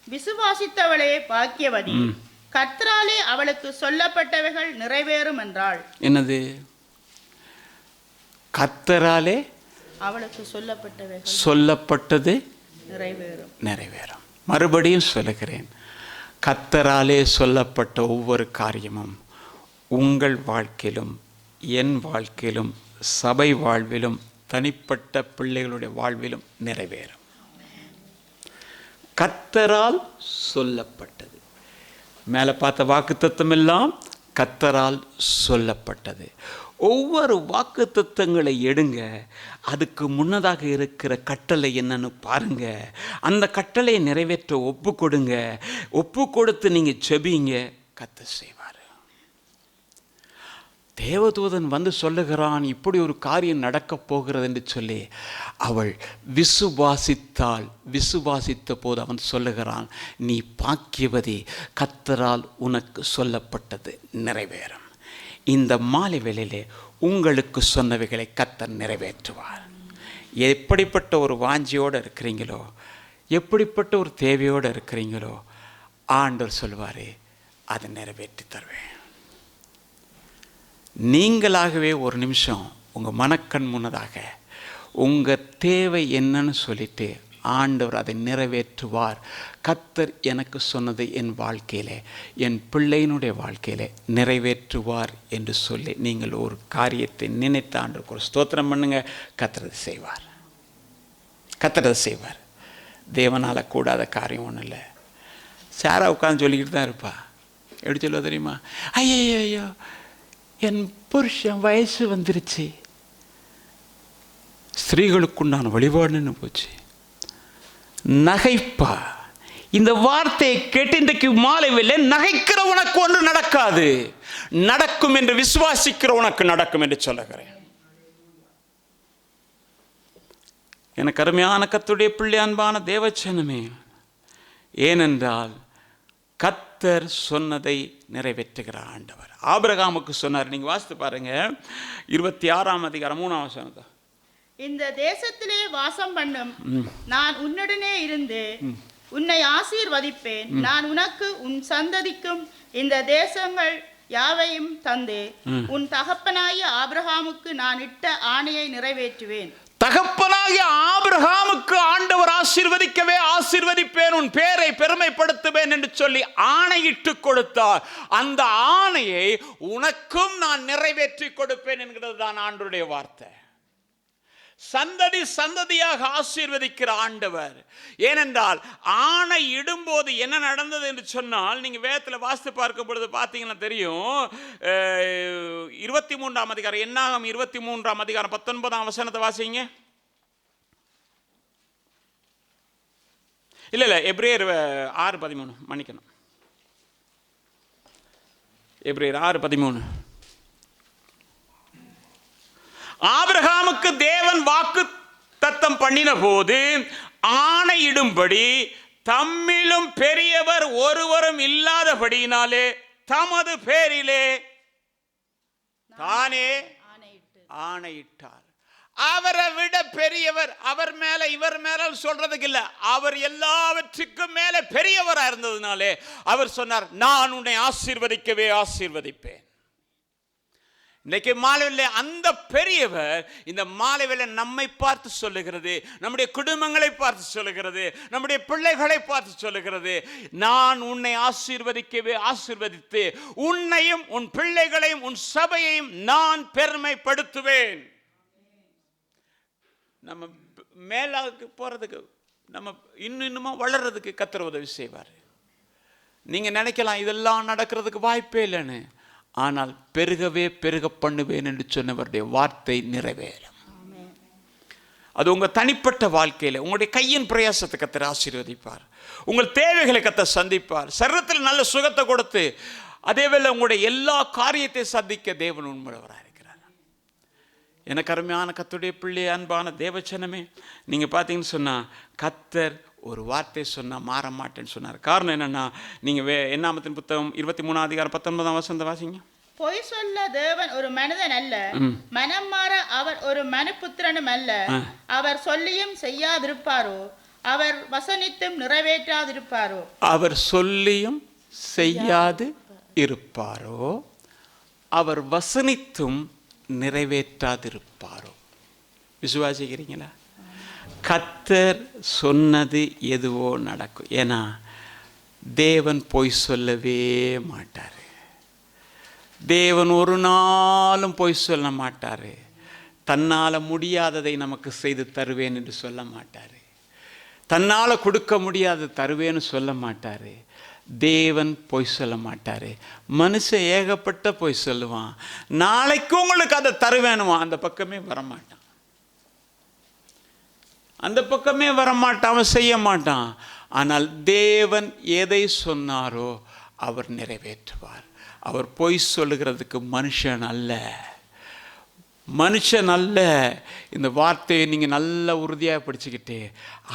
விசுவாசித்தவளே பாக்கியவதி, கர்த்தராலே அவளுக்கு சொல்லப்பட்டவைகள் நிறைவேறும் என்றாள். என்னது? கர்த்தராலே அவளுக்கு சொல்லப்பட்டது நிறைவேறும். மறுபடியும் சொல்லுகிறேன், கர்த்தராலே சொல்லப்பட்ட ஒவ்வொரு காரியமும் உங்கள் வாழ்க்கையிலும் என் வாழ்க்கையிலும் சபை வாழ்விலும் தனிப்பட்ட பிள்ளைகளுடைய வாழ்விலும் நிறைவேறும். கர்த்தரால் சொல்லப்பட்டது. மேலே பார்த்த வாக்குத்தத்தம் எல்லாம் கர்த்தரால் சொல்லப்பட்டது. ஒவ்வொரு வாக்குத்தத்தங்களை எடுங்க, அதுக்கு முன்னதாக இருக்கிற கட்டளை என்னன்னு பாருங்க. அந்த கட்டளையை நிறைவேற்ற ஒப்பு கொடுங்க. ஒப்பு கொடுத்து நீங்க செபிங்க, கர்த்தர் செய்வார். தேவதூதன் வந்து சொல்லுகிறான், இப்படி ஒரு காரியம் நடக்கப் போகிறது என்று சொல்லி. அவள் விசுவாசித்தாள். விசுவாசித்த போது அவன் சொல்லுகிறான், நீ பாக்கியவதி, கர்த்தரால் உனக்கு சொல்லப்பட்டது நிறைவேறும். இந்த மாலை வேளையிலே உங்களுக்கு சொன்னவைகளை கர்த்தர் நிறைவேற்றுவார். எப்படிப்பட்ட ஒரு வாஞ்சியோடு இருக்கிறீங்களோ, எப்படிப்பட்ட ஒரு தேவையோடு இருக்கிறீங்களோ, ஆண்டவர் சொல்வார், அதை நிறைவேற்றி தருவேன். நீங்களாகவே ஒரு நிமிஷம் உங்கள் மனக்கண் முன்னதாக உங்கள் தேவை என்னன்னு சொல்லிட்டு ஆண்டவர் அதை நிறைவேற்றுவார். கர்த்தர் எனக்கு சொன்னதை என் வாழ்க்கையிலே, என் பிள்ளையினுடைய வாழ்க்கையிலே நிறைவேற்றுவார் என்று சொல்லி நீங்கள் ஒரு காரியத்தை நினைத்த ஆண்டவருக்கு ஒரு ஸ்தோத்திரம் பண்ணுங்க. கர்த்தர் அதை செய்வார். கர்த்தர் அதை செய்வார். தேவனால் கூடாத காரியம் ஒன்றும் இல்லை. சாரா உட்காந்து சொல்லிக்கிட்டு தான் இருப்பா. எப்படி சொல்லுவா தெரியுமா? ஐயோ என் புருஷன் வயசு வந்துருச்சு, ஸ்திரீகளுக்குண்டான வழிபாடுன்னு போச்சு. நகைப்பா. இந்த வார்த்தையை கேட்டு இன்றைக்கு மாலை வேளை நகைக்கிற உனக்கு ஒன்று நடக்காது, நடக்கும் என்று விசுவாசிக்கிற உனக்கு நடக்கும் என்று சொல்லுகிறேன். எனக்கு அருமையான கர்த்தருடைய பிள்ளை, அன்பான தேவச்சனமே, ஏனென்றால் கர்த்தர் சொன்னதை நிறைவேற்றுகிற ஆண்டவர். ஆபிரகாமுக்கு சொன்னார். நீங்க வாசித்து பாருங்க, 26ஆம் அதிகாரம் 3ஆம் வசனத்தை. இந்த தேசத்திலே வாசம் பண்ணும் நான் உன்னுடனே இருந்து உன்னை ஆசீர்வதிப்பேன். நான் உனக்கு உன் சந்ததிக்கும் இந்த தேசங்கள் யாவையும் தந்து உன் தகப்பனாகிய ஆபிரகாமுக்கு நான் இட்ட ஆணையை நிறைவேற்றுவேன். தகப்பனாகிய ஆபிரகாமுக்கு ஆண்டவர் ஆசீர்வதிக்கவே ஆசீர்வதிப்பேன், உன் பேரை பெருமைப்படுத்துவேன் என்று சொல்லி ஆணையிட்டு கொடுத்தார். அந்த ஆணையை உனக்கும் நான் நிறைவேற்றி கொடுப்பேன் என்கிறது தான் ஆண்டவருடைய வார்த்தை. சந்ததி சந்ததியாக ஆசீர்வதிக்கிற ஆண்டவர். ஏனென்றால் ஆணை இடும்போது என்ன நடந்தது என்று சொன்னால், நீங்க வேதத்தில் வாசித்து பார்க்கும் பொழுது பார்த்தீங்கன்னா தெரியும். 23ஆம் அதிகாரம், என்னாகும் 23ஆம் அதிகாரம் 19ஆம் வசனத்தை வாசிங்க. இல்ல எபிரேயர் 6:13, மன்னிக்கணும், எபிரேயர் 6:13. ஆபிரகாமுக்கு தேவன் வாக்கு தத்தம் பண்ணின போது ஆணையிடும்படி தம்மிலும் பெரியவர் ஒருவரும் இல்லாதபடியினாலே தமது பேரிலே தானே ஆணையிட்டார். அவரை விட பெரியவர் அவர் மேல இவர் மேல சொல்றதுக்கு இல்ல, அவர் எல்லாவற்றுக்கும் மேல பெரியவரா இருந்ததுனாலே அவர் சொன்னார், நான் உன்னை ஆசீர்வதிக்கவே ஆசீர்வதிப்பேன். இன்னைக்கு மாலையிலே அந்த பெரியவர் இந்த மாலையிலே நம்மை பார்த்து சொல்லுகிறது, நம்முடைய குடும்பங்களை பார்த்து சொல்லுகிறது, நம்முடைய பிள்ளைகளை பார்த்து சொல்லுகிறது, நான் உன்னை ஆசீர்வதிக்கவே ஆசீர்வதித்து உன்னையும் உன் பிள்ளைகளையும் உன் சபையையும் நான் பெருமைப்படுத்துவேன். நம்ம மேலாக்கு போறதுக்கு, நம்ம இன்னுமா வளர்றதுக்கு கர்த்தர் உதவி செய்வார். நீங்க நினைக்கலாம் இதெல்லாம் நடக்கிறதுக்கு வாய்ப்பே இல்லைன்னு, ஆனால் பெருகவே பெருக பண்ணுவேன் என்று சொன்னவருடைய வார்த்தை நிறைவேறும். அது உங்க தனிப்பட்ட வாழ்க்கையில உங்களுடைய கையின் பிரயாசத்தை கர்த்தர் ஆசீர்வதிப்பார். உங்கள் தேவைகளை கர்த்தர் சந்திப்பார். சரீரத்தில் நல்ல சுகத்தை கொடுத்து அதேவேளை உங்களுடைய எல்லா காரியத்தை சந்திக்க தேவன் உண்மையுள்ளவராக இருக்கிறார். எனக்கு அருமையான கர்த்தருடைய பிள்ளை, அன்பான தேவச்சனமே, நீங்க பார்த்தீங்கன்னு சொன்னா கர்த்தர் ஒரு வார்த்தை சொன்னா மாற மாட்டேன்னு சொன்னார். காரணம் என்னன்னா, நீங்க என்னாமத்தின் புத்தகம் 23ஆம் அதிகாரம் 19ஆம் வசனத்தை வாசிங்க. பொய் சொல்ல தேவன் ஒரு மனிதன் அல்ல, மனம் மாற அவர் ஒரு மனுபுத்திரனும் அல்ல. அவர் சொல்லியும் செய்யாதிருப்பாரோ, அவர் வசனித்தும் நிறைவேற்றாதிருப்பாரோ. அவர் சொல்லியும் செய்யாது இருப்பாரோ, அவர் வசனித்தும் நிறைவேற்றாதிருப்பாரோ. விசுவாசிக்கிறீங்களா? கர்த்தர் சொன்னது எதுவோ நடக்கும். ஏன்னா தேவன் பொய் சொல்லவே மாட்டார். தேவன் ஒரு நாளும் பொய் சொல்ல மாட்டார். தன்னால் முடியாததை நமக்கு செய்து தருவேன் என்று சொல்ல மாட்டார். தன்னால் கொடுக்க முடியாத தருவேன்னு சொல்ல மாட்டார். தேவன் பொய் சொல்ல மாட்டார். மனுஷன் ஏகப்பட்ட பொய் சொல்லுவான். நாளைக்கு உங்களுக்கு அதை தருவேணுமா, அந்த பக்கமே வரமாட்டான். அந்த பக்கமே வரமாட்டான், அவன் செய்ய மாட்டான். ஆனால் தேவன் எதை சொன்னாரோ அவர் நிறைவேற்றுவார். அவர் பொய் சொல்லுகிறதுக்கு மனுஷன் அல்ல, மனுஷன் அல்ல. இந்த வார்த்தையை நீங்கள் நல்ல உறுதியாக படிச்சுக்கிட்டு,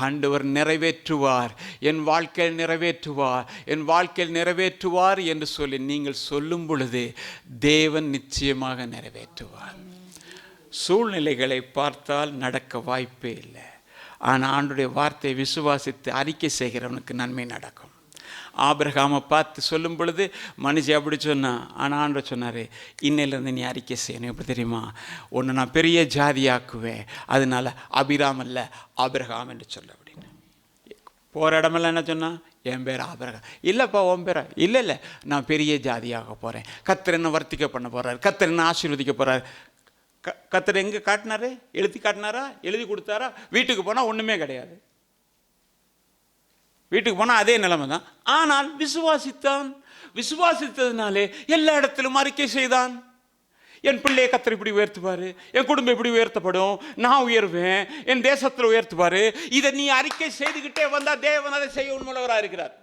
ஆண்டவர் நிறைவேற்றுவார், என் வாழ்க்கையில் நிறைவேற்றுவார், என் வாழ்க்கையில் நிறைவேற்றுவார் என்று சொல்லி நீங்கள் சொல்லும் பொழுது தேவன் நிச்சயமாக நிறைவேற்றுவார். சூழ்நிலைகளை பார்த்தால் நடக்க வாய்ப்பே இல்லை. ஆனால் ஆண்டவருடைய வார்த்தையை விசுவாசித்து அறிக்கை செய்கிறவனுக்கு நன்மை நடக்கும். ஆபிரகாமை பார்த்து சொல்லும் பொழுது மனுஷன் அப்படி சொன்னான். ஆனால் ஆண்டவர் சொன்னார், இன்னையிலேருந்து நீ அறிக்கை செய்யணும். எப்படி தெரியுமா? ஒன்று நான் பெரிய ஜாதியாக்குவேன், அதனால அபிராம் அல்ல ஆபிரகாம் என்று சொல்ல அப்படின்னு. போகிற இடமெல்லாம் என்ன சொன்னால் என் பேர் ஆபிரகாம். இல்லைப்பா உன் பேரா? இல்லை நான் பெரிய ஜாதியாக போகிறேன், கர்த்தர் என்ன வர்த்திக்க பண்ண போகிறார், கர்த்தர் என்ன ஆசீர்வதிக்க போகிறார். கர்த்தர் எங்கே காட்டினாரு? எழுதி காட்டினாரா? எழுதி கொடுத்தாரா? வீட்டுக்கு போனால் ஒன்றுமே கிடையாது. வீட்டுக்கு போனால் அதே நிலைமை தான். ஆனால் விசுவாசித்தான். விசுவாசித்ததுனாலே எல்லா இடத்திலும் அறிக்கை செய்தான். என் பிள்ளையை கர்த்தர் இப்படி உயர்த்துவார், என் குடும்பம் இப்படி உயர்த்தப்படும், நான் உயர்வேன், என் தேசத்தில் உயர்த்துவார். இதை நீ அறிக்கை செய்துக்கிட்டே வந்தா தேவன் அதை செய்ய உண்மையுள்ளவராக இருக்கிறார்.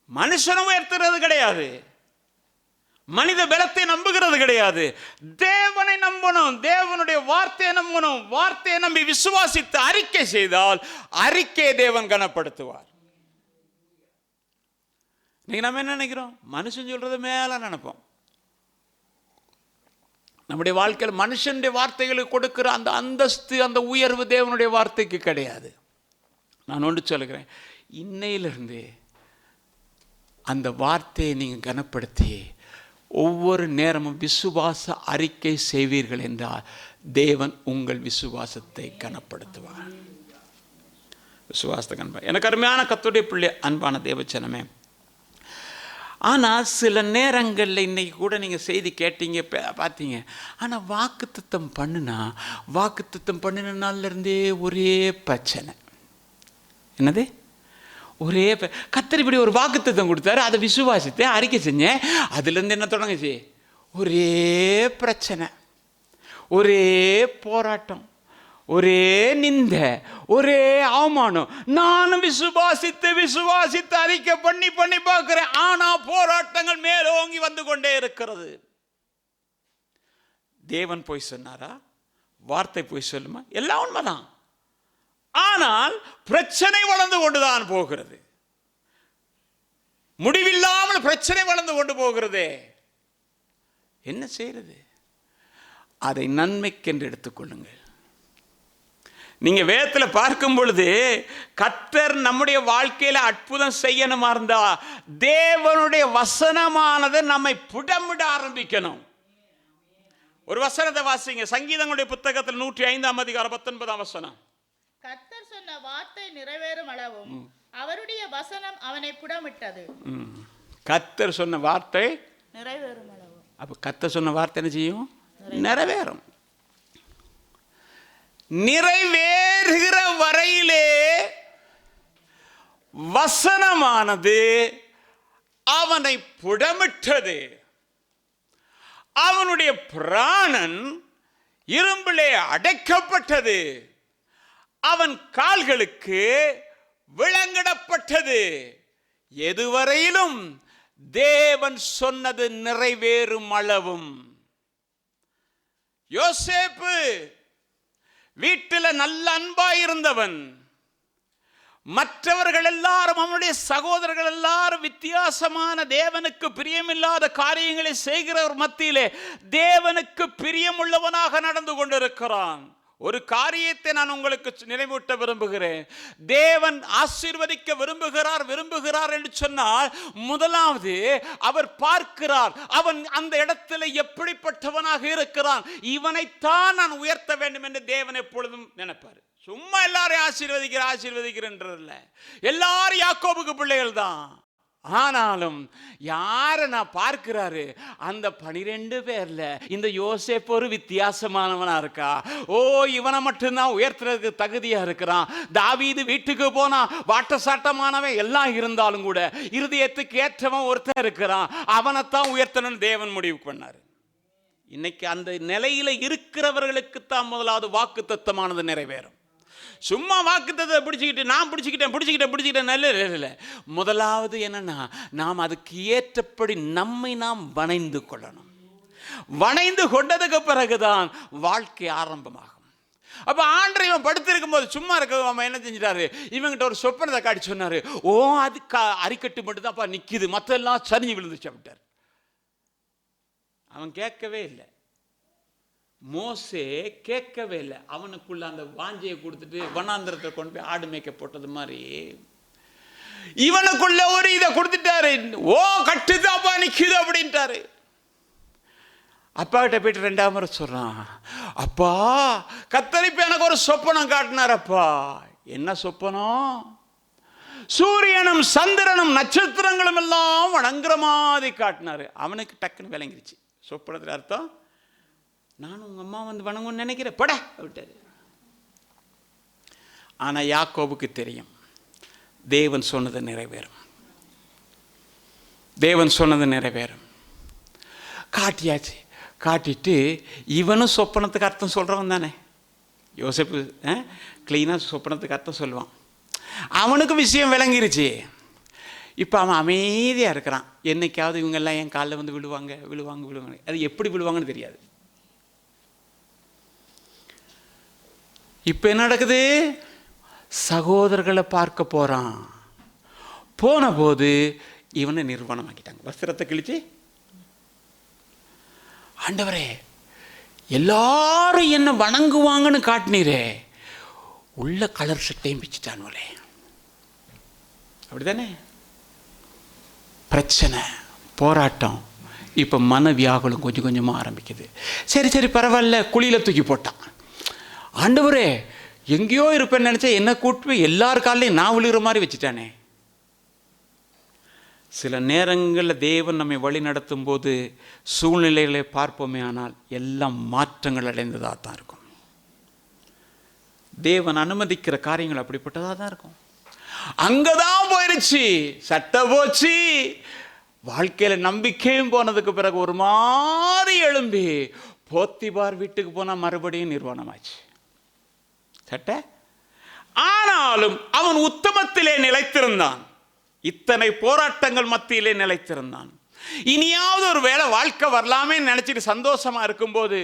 மனுஷனை உயர்த்துறது கிடையாது, மனித பலத்தை நம்புகிறது கிடையாது. தேவனை நம்பணும், தேவனுடைய வார்த்தையை நம்பணும். வார்த்தையை நம்பி விசுவாசித்து அறிக்கை செய்தால் அறிக்கையை தேவன் கனப்படுத்துவார். இன்னைக்கு நம்ம என்ன நினைக்கிறோம்? மனுஷன் சொல்றது மேல நினைப்போம். நம்முடைய வாழ்க்கையில் மனுஷனுடைய வார்த்தைகளுக்கு கொடுக்கிற அந்த அந்தஸ்து, அந்த உயர்வு தேவனுடைய வார்த்தைக்கு கிடையாது. நான் ஒன்று சொல்லுகிறேன், இன்னையிலிருந்து அந்த வார்த்தையை நீங்கள் கனப்படுத்தி ஒவ்வொரு நேரமும் விசுவாச அறிக்கை செய்வீர்கள் என்றால் தேவன் உங்கள் விசுவாசத்தை கனப்படுத்துவார். விசுவாசத்தை கனப்பா. எனக்கு அருமையான கர்த்தருடைய பிள்ளை, அன்பான தேவச்சனமே, ஆனால் சில நேரங்களில் இன்றைக்கி கூட நீங்கள் செய்தி கேட்டீங்க, பார்த்தீங்க. ஆனால் வாக்குத்தத்தம் பண்ணின நாள்லேருந்தே ஒரே பிரச்சனை. என்னது? ஒரே கர்த்தர் இப்படி ஒரு வாக்குத்தத்தம் கொடுத்தாரு, அதை விசுவாசித்து அறிக்கை செஞ்சேன். அதுலேருந்து என்ன தொடங்குச்சு? ஒரே பிரச்சனை, ஒரே போராட்டம், ஒரே நிந்த, ஒரே அவமானம். நானும் விசுவாசித்து அறிக்கை பண்ணி பார்க்கிறேன். ஆனா போராட்டங்கள் மேலோங்கி வந்து கொண்டே இருக்கிறது. தேவன் போய் சொன்னாரா? வார்த்தை போய் சொல்லுமா? எல்லாம் உண்மைதான். ஆனால் பிரச்சனை வளர்ந்து கொண்டுதான் போகிறது. முடிவில்லாமல் பிரச்சனை வளர்ந்து கொண்டு போகிறதே. என்ன செய்யறது? அதை நன்மைக்கென்று எடுத்துக்கொள்ளுங்கள். நீங்க வேதத்தில் பார்க்கும் பொழுது கர்த்தர் நம்முடைய வாழ்க்கையில அற்புதம் செய்யணுமா இருந்தா தேவனுடைய வசனமானது நம்மை புடமிட ஆரம்பிக்கணும். ஒரு வசனத்தை வாசிங்க, சங்கீதங்களுடைய புத்தகத்தில் 105 அதிகாரம் 19 வசனம். கர்த்தர் சொன்ன வார்த்தை நிறைவேறும் அளவும் அவருடைய வசனம் அவனை புடமிட்டது. கர்த்தர் சொன்ன வார்த்தை நிறைவேறும் அளவும். அப்ப கர்த்தர் சொன்ன வார்த்தை என்ன செய்யும்? நிறைவேறும். நிறைவேறுகிற வரையிலே வசனமானது அவனை புடமிட்டது. அவனுடைய பிராணன் இரும்பிலே அடைக்கப்பட்டது. அவன் கால்களுக்கு விலங்கிடப்பட்டது. எதுவரையிலும் தேவன் சொன்னது நிறைவேறும் அளவும். யோசேப்பு வீட்டில் நல்ல அன்பாயிருந்தவன். மற்றவர்கள் எல்லாரும், அவனுடைய சகோதரர்கள் எல்லாரும் வித்தியாசமான தேவனுக்கு பிரியமில்லாத காரியங்களை செய்கிறவர் மத்தியிலே தேவனுக்கு பிரியமுள்ளவனாக நடந்து கொண்டிருக்கிறான். ஒரு காரியத்தை நான் உங்களுக்கு நினைவூட்ட விரும்புகிறேன். தேவன் ஆசீர்வதிக்க விரும்புகிறார் என்று சொன்னால் முதலாவது அவர் பார்க்கிறார், அவன் அந்த இடத்துல எப்படிப்பட்டவனாக இருக்கிறான், இவனைத்தான் நான் உயர்த்த வேண்டும் என்று தேவன் எப்பொழுதும் நினைப்பார். சும்மா எல்லாரையும் ஆசீர்வதிக்கிறேன்றதில்ல. எல்லாரும் யாக்கோபுக்கு பிள்ளைகள் தான். ஆனாலும் யாரை நான் பார்க்கிறாரு, அந்த 12 பேர்ல இந்த யோசேப்பு ஒரு வித்தியாசமானவனா இருக்கா. இவனை மட்டும்தான் உயர்த்துறதுக்கு தகுதியா இருக்கிறான். தாவீது வீட்டுக்கு போனா வாட்டசாட்டமானவன் எல்லாம் இருந்தாலும் கூட இருதயத்துக்கு ஏற்றவன் ஒருத்தன் இருக்கிறான், அவனைத்தான் உயர்த்தணும்னு தேவன் முடிவு பண்ணாரு. இன்னைக்கு அந்த நிலையில இருக்கிறவர்களுக்கு தான் முதலாவது வாக்குத்தத்தமானது நிறைவேறும். சும்மா வாக்குத்தத்தத்தை பிடிச்சிக்கிட்டேன் நல்ல. முதலாவது என்னன்னா, நாம் அதுக்கு ஏற்றபடி நம்மை நாம் வணைந்து கொள்ளணும். வணைந்து கொண்டதுக்கு பிறகுதான் வாழ்க்கை ஆரம்பமாகும். அப்ப ஆண்டவர் இவன் படுத்திருக்கும் போது சும்மா இருக்க அவன் என்ன செஞ்சிட்டாரு, இவங்கிட்ட ஒரு சொப்பனத்தை காட்டி சொன்னாரு, அது அரிக்கட்டு மட்டும் தான் நிக்குது, மற்ற எல்லாம் சரிஞ்சு விழுந்துச்சு அப்படின்ட்டார். அவன் கேட்கவே இல்லை. மோசே கேட்கவே இல்லை. அவனுக்குள்ள அந்த வாஞ்சையை கொடுத்துட்டு வனாந்திரத்தை கொண்டு போய் ஆடு மேய்க்க போட்டது மாதிரி இவனுக்குள்ள ஒரு இதை கொடுத்துட்டாரு. கட்டுதாப்பா நிக்குது அப்படின்ட்டாரு. அப்பா கிட்ட போயிட்டு 2ஆம் முறை சொல்றான், அப்பா கர்த்தர் இப்ப எனக்கு ஒரு சொப்பனம் காட்டினார். அப்பா என்ன சொப்பனம்? சூரியனும் சந்திரனும் நட்சத்திரங்களும் எல்லாம் வணங்குற மாதிரி காட்டினாரு. அவனுக்கு டக்குன்னு விளங்கிருச்சு சொப்பனத்தில் அர்த்தம். நானும் உங்க அம்மா வந்து வணங்குன்னு நினைக்கிறேன் பட விட்டாரு. ஆனா யாக்கோபுக்கு தெரியும் தேவன் சொன்னது நிறைவேறும், தேவன் சொன்னது நிறைவேறும். காட்டியாச்சு. காட்டிட்டு இவனும் சொப்பனத்துக்கு அர்த்தம் சொல்றவன் தானே. யோசேப்பு கிளீனாக சொப்பனத்துக்கு அர்த்தம் சொல்லுவான். அவனுக்கு விஷயம் விளங்கிருச்சு. இப்போ அவன் அமைதியாக இருக்கிறான். என்னைக்காவது இவங்கெல்லாம் என் காலில் வந்து விழுவாங்க விழுவாங்க விழுவாங்க. அது எப்படி விழுவாங்கன்னு தெரியாது. இப்போ என்ன நடக்குது? சகோதரர்களை பார்க்க போகிறான். போன போது இவனை நிர்வாணமாக்கிட்டாங்க, வஸ்திரத்தை கிழிச்சு. ஆண்டவரே எல்லாரும் என்ன வணங்குவாங்கன்னு காட்டினீரே, உள்ள கலர் சட்டையும் பிச்சுட்டானுவலே. அப்படிதானே? பிரச்சனை, போராட்டம். இப்போ மன வியாகுலம் கொஞ்சம் கொஞ்சமாக ஆரம்பிக்குது. சரி சரி பரவாயில்ல, குழியில் தூக்கி போட்டான். ஆண்டவரே எங்கேயோ இருப்பேன்னு நினச்சா என்ன கூட்டு எல்லார் காலையும் நான் விழுகிற மாதிரி வச்சுட்டானே. சில நேரங்களில் தேவன் நம்மை வழி நடத்தும் போது சூழ்நிலைகளை பார்ப்போமே, ஆனால் எல்லாம் மாற்றங்கள் அடைந்ததாக தான் இருக்கும். தேவன் அனுமதிக்கிற காரியங்கள் அப்படிப்பட்டதாக தான் இருக்கும். அங்கதான் போயிருச்சு, சட்டை போச்சு, வாழ்க்கையில நம்பிக்கையும் போனதுக்கு பிறகு ஒரு மாதிரி எழும்பி போத்திபார் வீட்டுக்கு போனா மறுபடியும் நிர்வாணமாச்சு சட்டை. ஆனாலும் அவன் உத்தமத்திலே நிலைத்திருந்தான். இத்தனை போராட்டங்கள் மத்தியிலே நிலைத்திருந்தான். இனியாவது ஒரு வேளை வாழ்க்கை வரலாமே நினைச்சிட்டு சந்தோஷமா இருக்கும்போது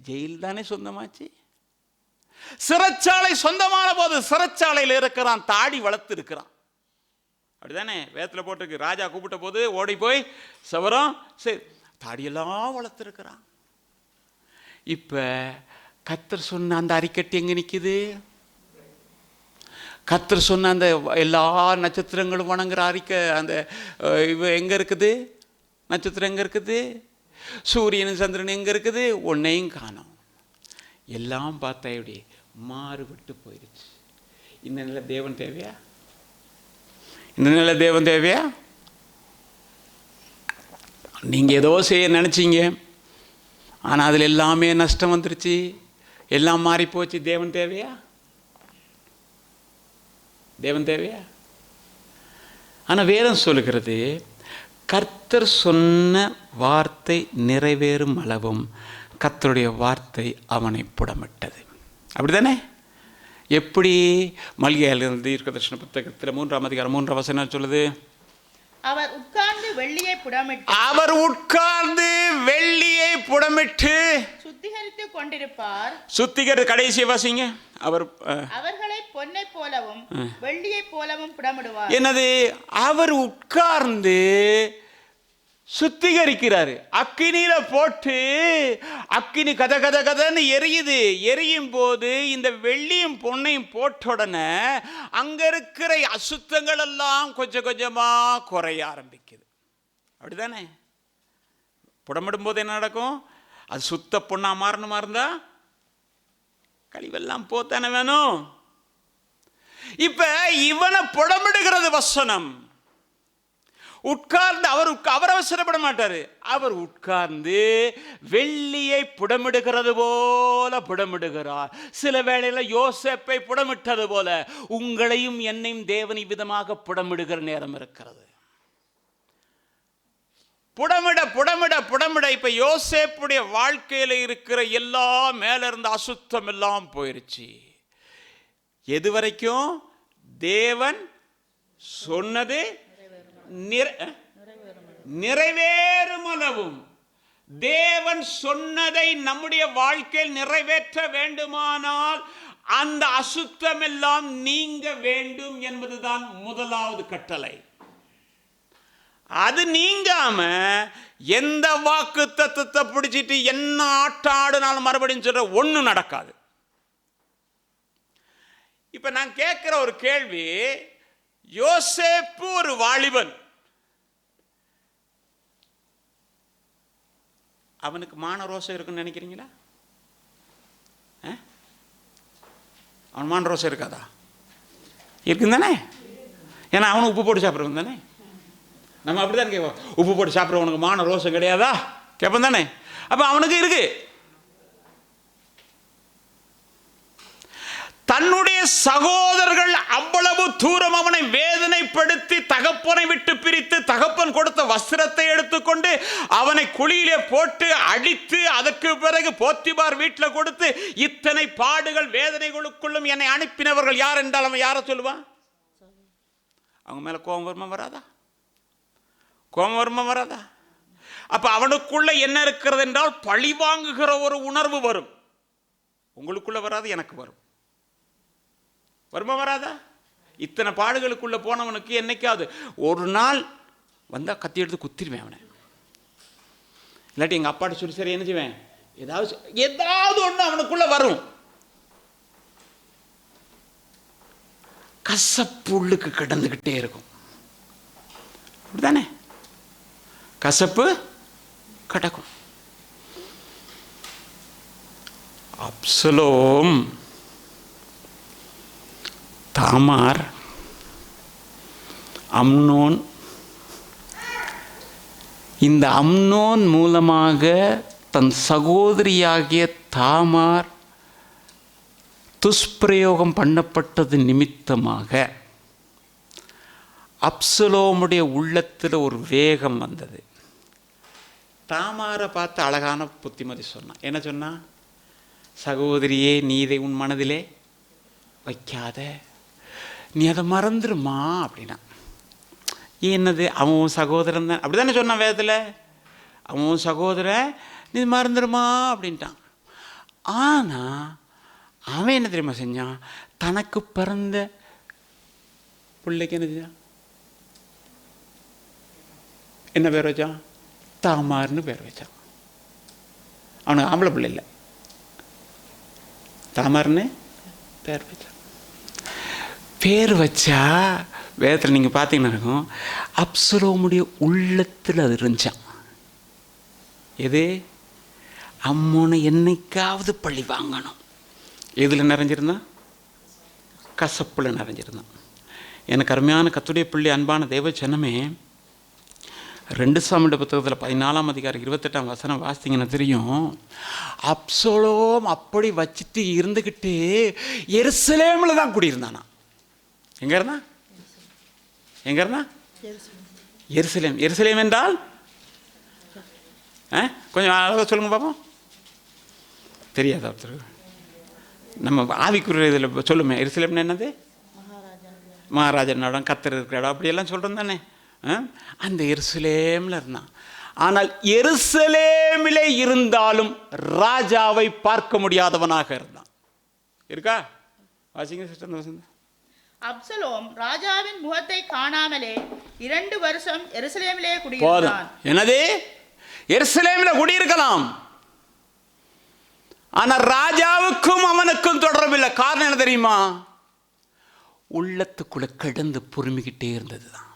ஜெயில் தானே சொந்தமாச்சு. சிறைச்சாலை சொந்தமான போது சிறைச்சாலையில் இருக்கிறான், தாடி வளர்த்து இருக்கிறான். அப்படிதானே வேதத்தில் போட்டிருக்கு. ராஜா கூப்பிட்ட போது ஓடி போய் சவரம் சரி தாடியெல்லாம் வளர்த்து இருக்கிறான். இப்ப கர்த்தர் சொன்ன அந்த அறிக்கட்டு எங்க நிக்குது? கர்த்தர் சொன்ன அந்த எல்லா நட்சத்திரங்களும் வணங்குற அறிக்கை அந்த இவ எங்க இருக்குது? நட்சத்திரம் எங்க இருக்குது? சூரியன் சந்திரன் எங்க இருக்குது? ஒன்னையும் காணோம். எல்லாம் பார்த்தா எப்படி மாறுபட்டு போயிடுச்சு. இந்த நிலை தேவன் தேவையா? இந்த நிலை தேவன் தேவையா? நீங்க ஏதோ செய்ய நினைச்சீங்க, ஆனா அதுல எல்லாமே நஷ்டம் வந்துருச்சு, எல்லாம் மாறி போச்சு. தேவன் தேவையா? தேவன் தேவையா? ஆனா வேதம் சொல்லுகிறது, கர்த்தர் சொன்ன வார்த்தை நிறைவேறும் அளவும் கர்த்தருடைய வார்த்தை அவனை புடமிட்டது. அப்படிதானே? எப்படி? மல்கியாவிலிருந்து தீர்க்கதரிசன புத்தகத்தில் 3ஆம் அதிகாரம் 3ஆம் வசனம் சொல்லுது, அவர் உட்கார்ந்து வெள்ளியை புடமிட்டு சுத்திகரித்துக் கொண்டிருப்பார். கடைசி வாசிங்க. அவர்களை பொன்னை போலவும் வெள்ளியை போலவும் புடமிடுவார். என்னது? அவர் உட்கார்ந்து சுத்திகரிக்கிறாரு. அக்கினியில போட்டு அக்கினி கத கத கதன்னு எரியுது. எரியும் போது இந்த வெள்ளியும் பொன்னையும் போட்ட உடனே அங்க இருக்கிற அசுத்தங்கள் எல்லாம் கொஞ்சம் கொஞ்சமா குறைய ஆரம்பிக்குது. அப்படிதானே? புடமிடும் போது என்ன நடக்கும்? அது சுத்த பொண்ணா மாறணுமா இருந்தா கழிவெல்லாம் போத்தானே வேணும். இப்ப இவனை புடமிடுகிறது வசனம். உட்கார்ந்து அவர் அவசரப்பட மாட்டாரு. அவர் உட்கார்ந்து வெள்ளியை புடமிடுகிறது போல புடமிடுகிறார். சில வேளையில யோசேப்பை புடமிட்டது போல உங்களையும் என்னையும் தேவன் விதமாக புடமிடுகிற நேரம் இருக்கிறது. புடமிட புடமிட புடமிட இப்ப யோசேப்புடைய வாழ்க்கையில இருக்கிற எல்லா மேல இருந்த அசுத்தம் எல்லாம் போயிருச்சு. எது வரைக்கும்? தேவன் சொன்னது நிறைவேறும் அளவும். தேவன் சொன்னதை நம்முடைய வாழ்க்கையில் நிறைவேற்ற வேண்டுமானால் அந்த அசுத்தம் எல்லாம் நீங்க வேண்டும் என்பதுதான் முதலாவது கட்டளை. அது நீங்காம எந்த வாக்கு தத்துவத்தை பிடிச்சிட்டு என்ன ஆட்டாடுனாலும் மறுபடியும் சொல்ற ஒண்ணு நடக்காது. இப்ப நான் கேட்கிற ஒரு கேள்வி, யோசேப்பு ஒரு வாலிபன், அவனுக்கு மான ரோஷம் இருக்குன்னு நினைக்கிறீங்களா? அவன் மான ரோஷம் இருக்காதா? இருக்குன்னு தானே. ஏன்னா அவனுக்கு உப்பு போட்டு சாப்பிட்றவன் தானே. நம்ம அப்படி தான் கேட்போம், உப்பு போட்டு சாப்பிட்றவனுக்கு மான ரோஷம் கிடையாதா கேட்போம் தானே. அப்போ அவனுக்கு இருக்கு. தன்னுடைய சகோதரர்கள் அவ்வளவு தூரம் அவனை வேதனைப்படுத்தி தகப்பனை விட்டு பிரித்து தகப்பன் கொடுத்த வஸ்திரத்தை எடுத்துக்கொண்டு அவனை குழியிலே போட்டு அடித்து அதற்கு பிறகு போத்திபார் வீட்டில் கொடுத்து இத்தனை பாடுகள் வேதனைகளுக்குள்ளும் என்னை அனுப்பினவர்கள் யார் என்றால் அவன் யாரை சொல்லுவான்? அவங்க மேல கோபம் வருமா வராதா? கோபம் வருமா வராதா? அப்ப அவனுக்குள்ள என்ன இருக்கிறது என்றால் பழி வாங்குகிற ஒரு உணர்வு வரும். உங்களுக்குள்ள வராது, எனக்கு வரும். வருமா வராதா? இத்தனை பாடுகளுக்குள்ள போனவனுக்கு என்னைக்காவது ஒரு நாள் வந்தா கத்தி எடுத்து குத்திடுவேன் அவனை. இல்லாட்டி எங்க அப்பாட்ட சொல்லி சரி என்ன செய்வேன், ஏதாவது ஒண்ணு அவனுக்குள்ள வரும். கசப்பு உள்ளுக்கு கிடந்துகிட்டே இருக்கும். அப்படிதானே? கசப்பு கிடக்கும். அப்சலோம் தாமார் அம்னோன், இந்த அம்னோன் மூலமாக தன் சகோதரியாகிய தாமார் துஷ்பிரயோகம் பண்ணப்பட்டது நிமித்தமாக அப்சலோமுடைய உள்ளத்தில் ஒரு வேகம் வந்தது. தாமாரை பார்த்து அழகான புத்திமதி சொன்னான். என்ன சொன்னா? சகோதரியே, நீ இதை உன் மனதிலே வைக்காத, நீ அதை மறந்துடுமா அப்படின்னா. என்னது, அவன் சகோதரன் தான் அப்படிதானே சொன்னான் வேதத்தில். அவன் சகோதரன், நீ மறந்துடுமா அப்படின்ட்டான். ஆனால் அவன் என்ன தெரியுமா செஞ்சான்? தனக்கு பிறந்த பிள்ளைக்கு என்ன செஞ்சான்? என்ன பேர் வச்சான்? தாமார்னு பேர் வச்சான். அவனுக்கு ஆம்பளை பிள்ளை இல்லை, தாமார்னு பேர் வச்சான். பேர் வச்சா வேதத்தில் நீங்கள் பார்த்தீங்கன்னா இருக்கும், அப்சலோமுடைய உள்ளத்தில் அது இருந்துச்சான். எது? அம்மோனை என்னைக்காவது பழி வாங்கணும். எதில் நிறைஞ்சிருந்தான்? கசப்பில் நிறைஞ்சிருந்தான். எனக்கு அருமையான கர்த்தருடைய பிள்ளை, அன்பான தேவ ஜனமே, 2 சாமுவேல் புத்தகத்தில் 14ஆம் அதிகாரம் 28ஆம் வசனம் வாசித்தீங்கன்னா தெரியும். அப்சலோம் அப்படி வச்சுட்டு இருந்துக்கிட்டு எருசலேமில் தான் குடியிருந்தானா. எங்க இருந்தா? எங்க இருந்தா? எருசலேம். எருசலேம் என்றால் கொஞ்சம் அழகாக சொல்லுங்க பாப்போம். தெரியாதா ஒருத்தர்? நம்ம ஆவிக்குரிய இதில் சொல்லுமே, எருசலேம்னு என்னது? மகாராஜன் இடம், கர்த்தர் இருக்கிற இடம், அப்படியெல்லாம் சொல்கிறோம் தானே. அந்த எருசலேமில் இருந்தான். ஆனால் எருசலேமிலே இருந்தாலும் ராஜாவை பார்க்க முடியாதவனாக இருந்தான். இருக்கா? வாசிங்க சிஸ்டர் வசந்த். அப்சலோம் ராஜாவின் முகத்தை காணாமலே 2 வருஷம் எருசலேமிலே குடியிருந்தான். என்னது? எருசலேமில் குடியிருக்கலாம், ஆனா ராஜாவுக்கும் அவனுக்கும் தொடர்பில்லை. காரணம் என்ன தெரியுமா? உள்ளத்துக்குள்ள கிடந்து பொறுமிக்கிட்டே இருந்ததுதான்.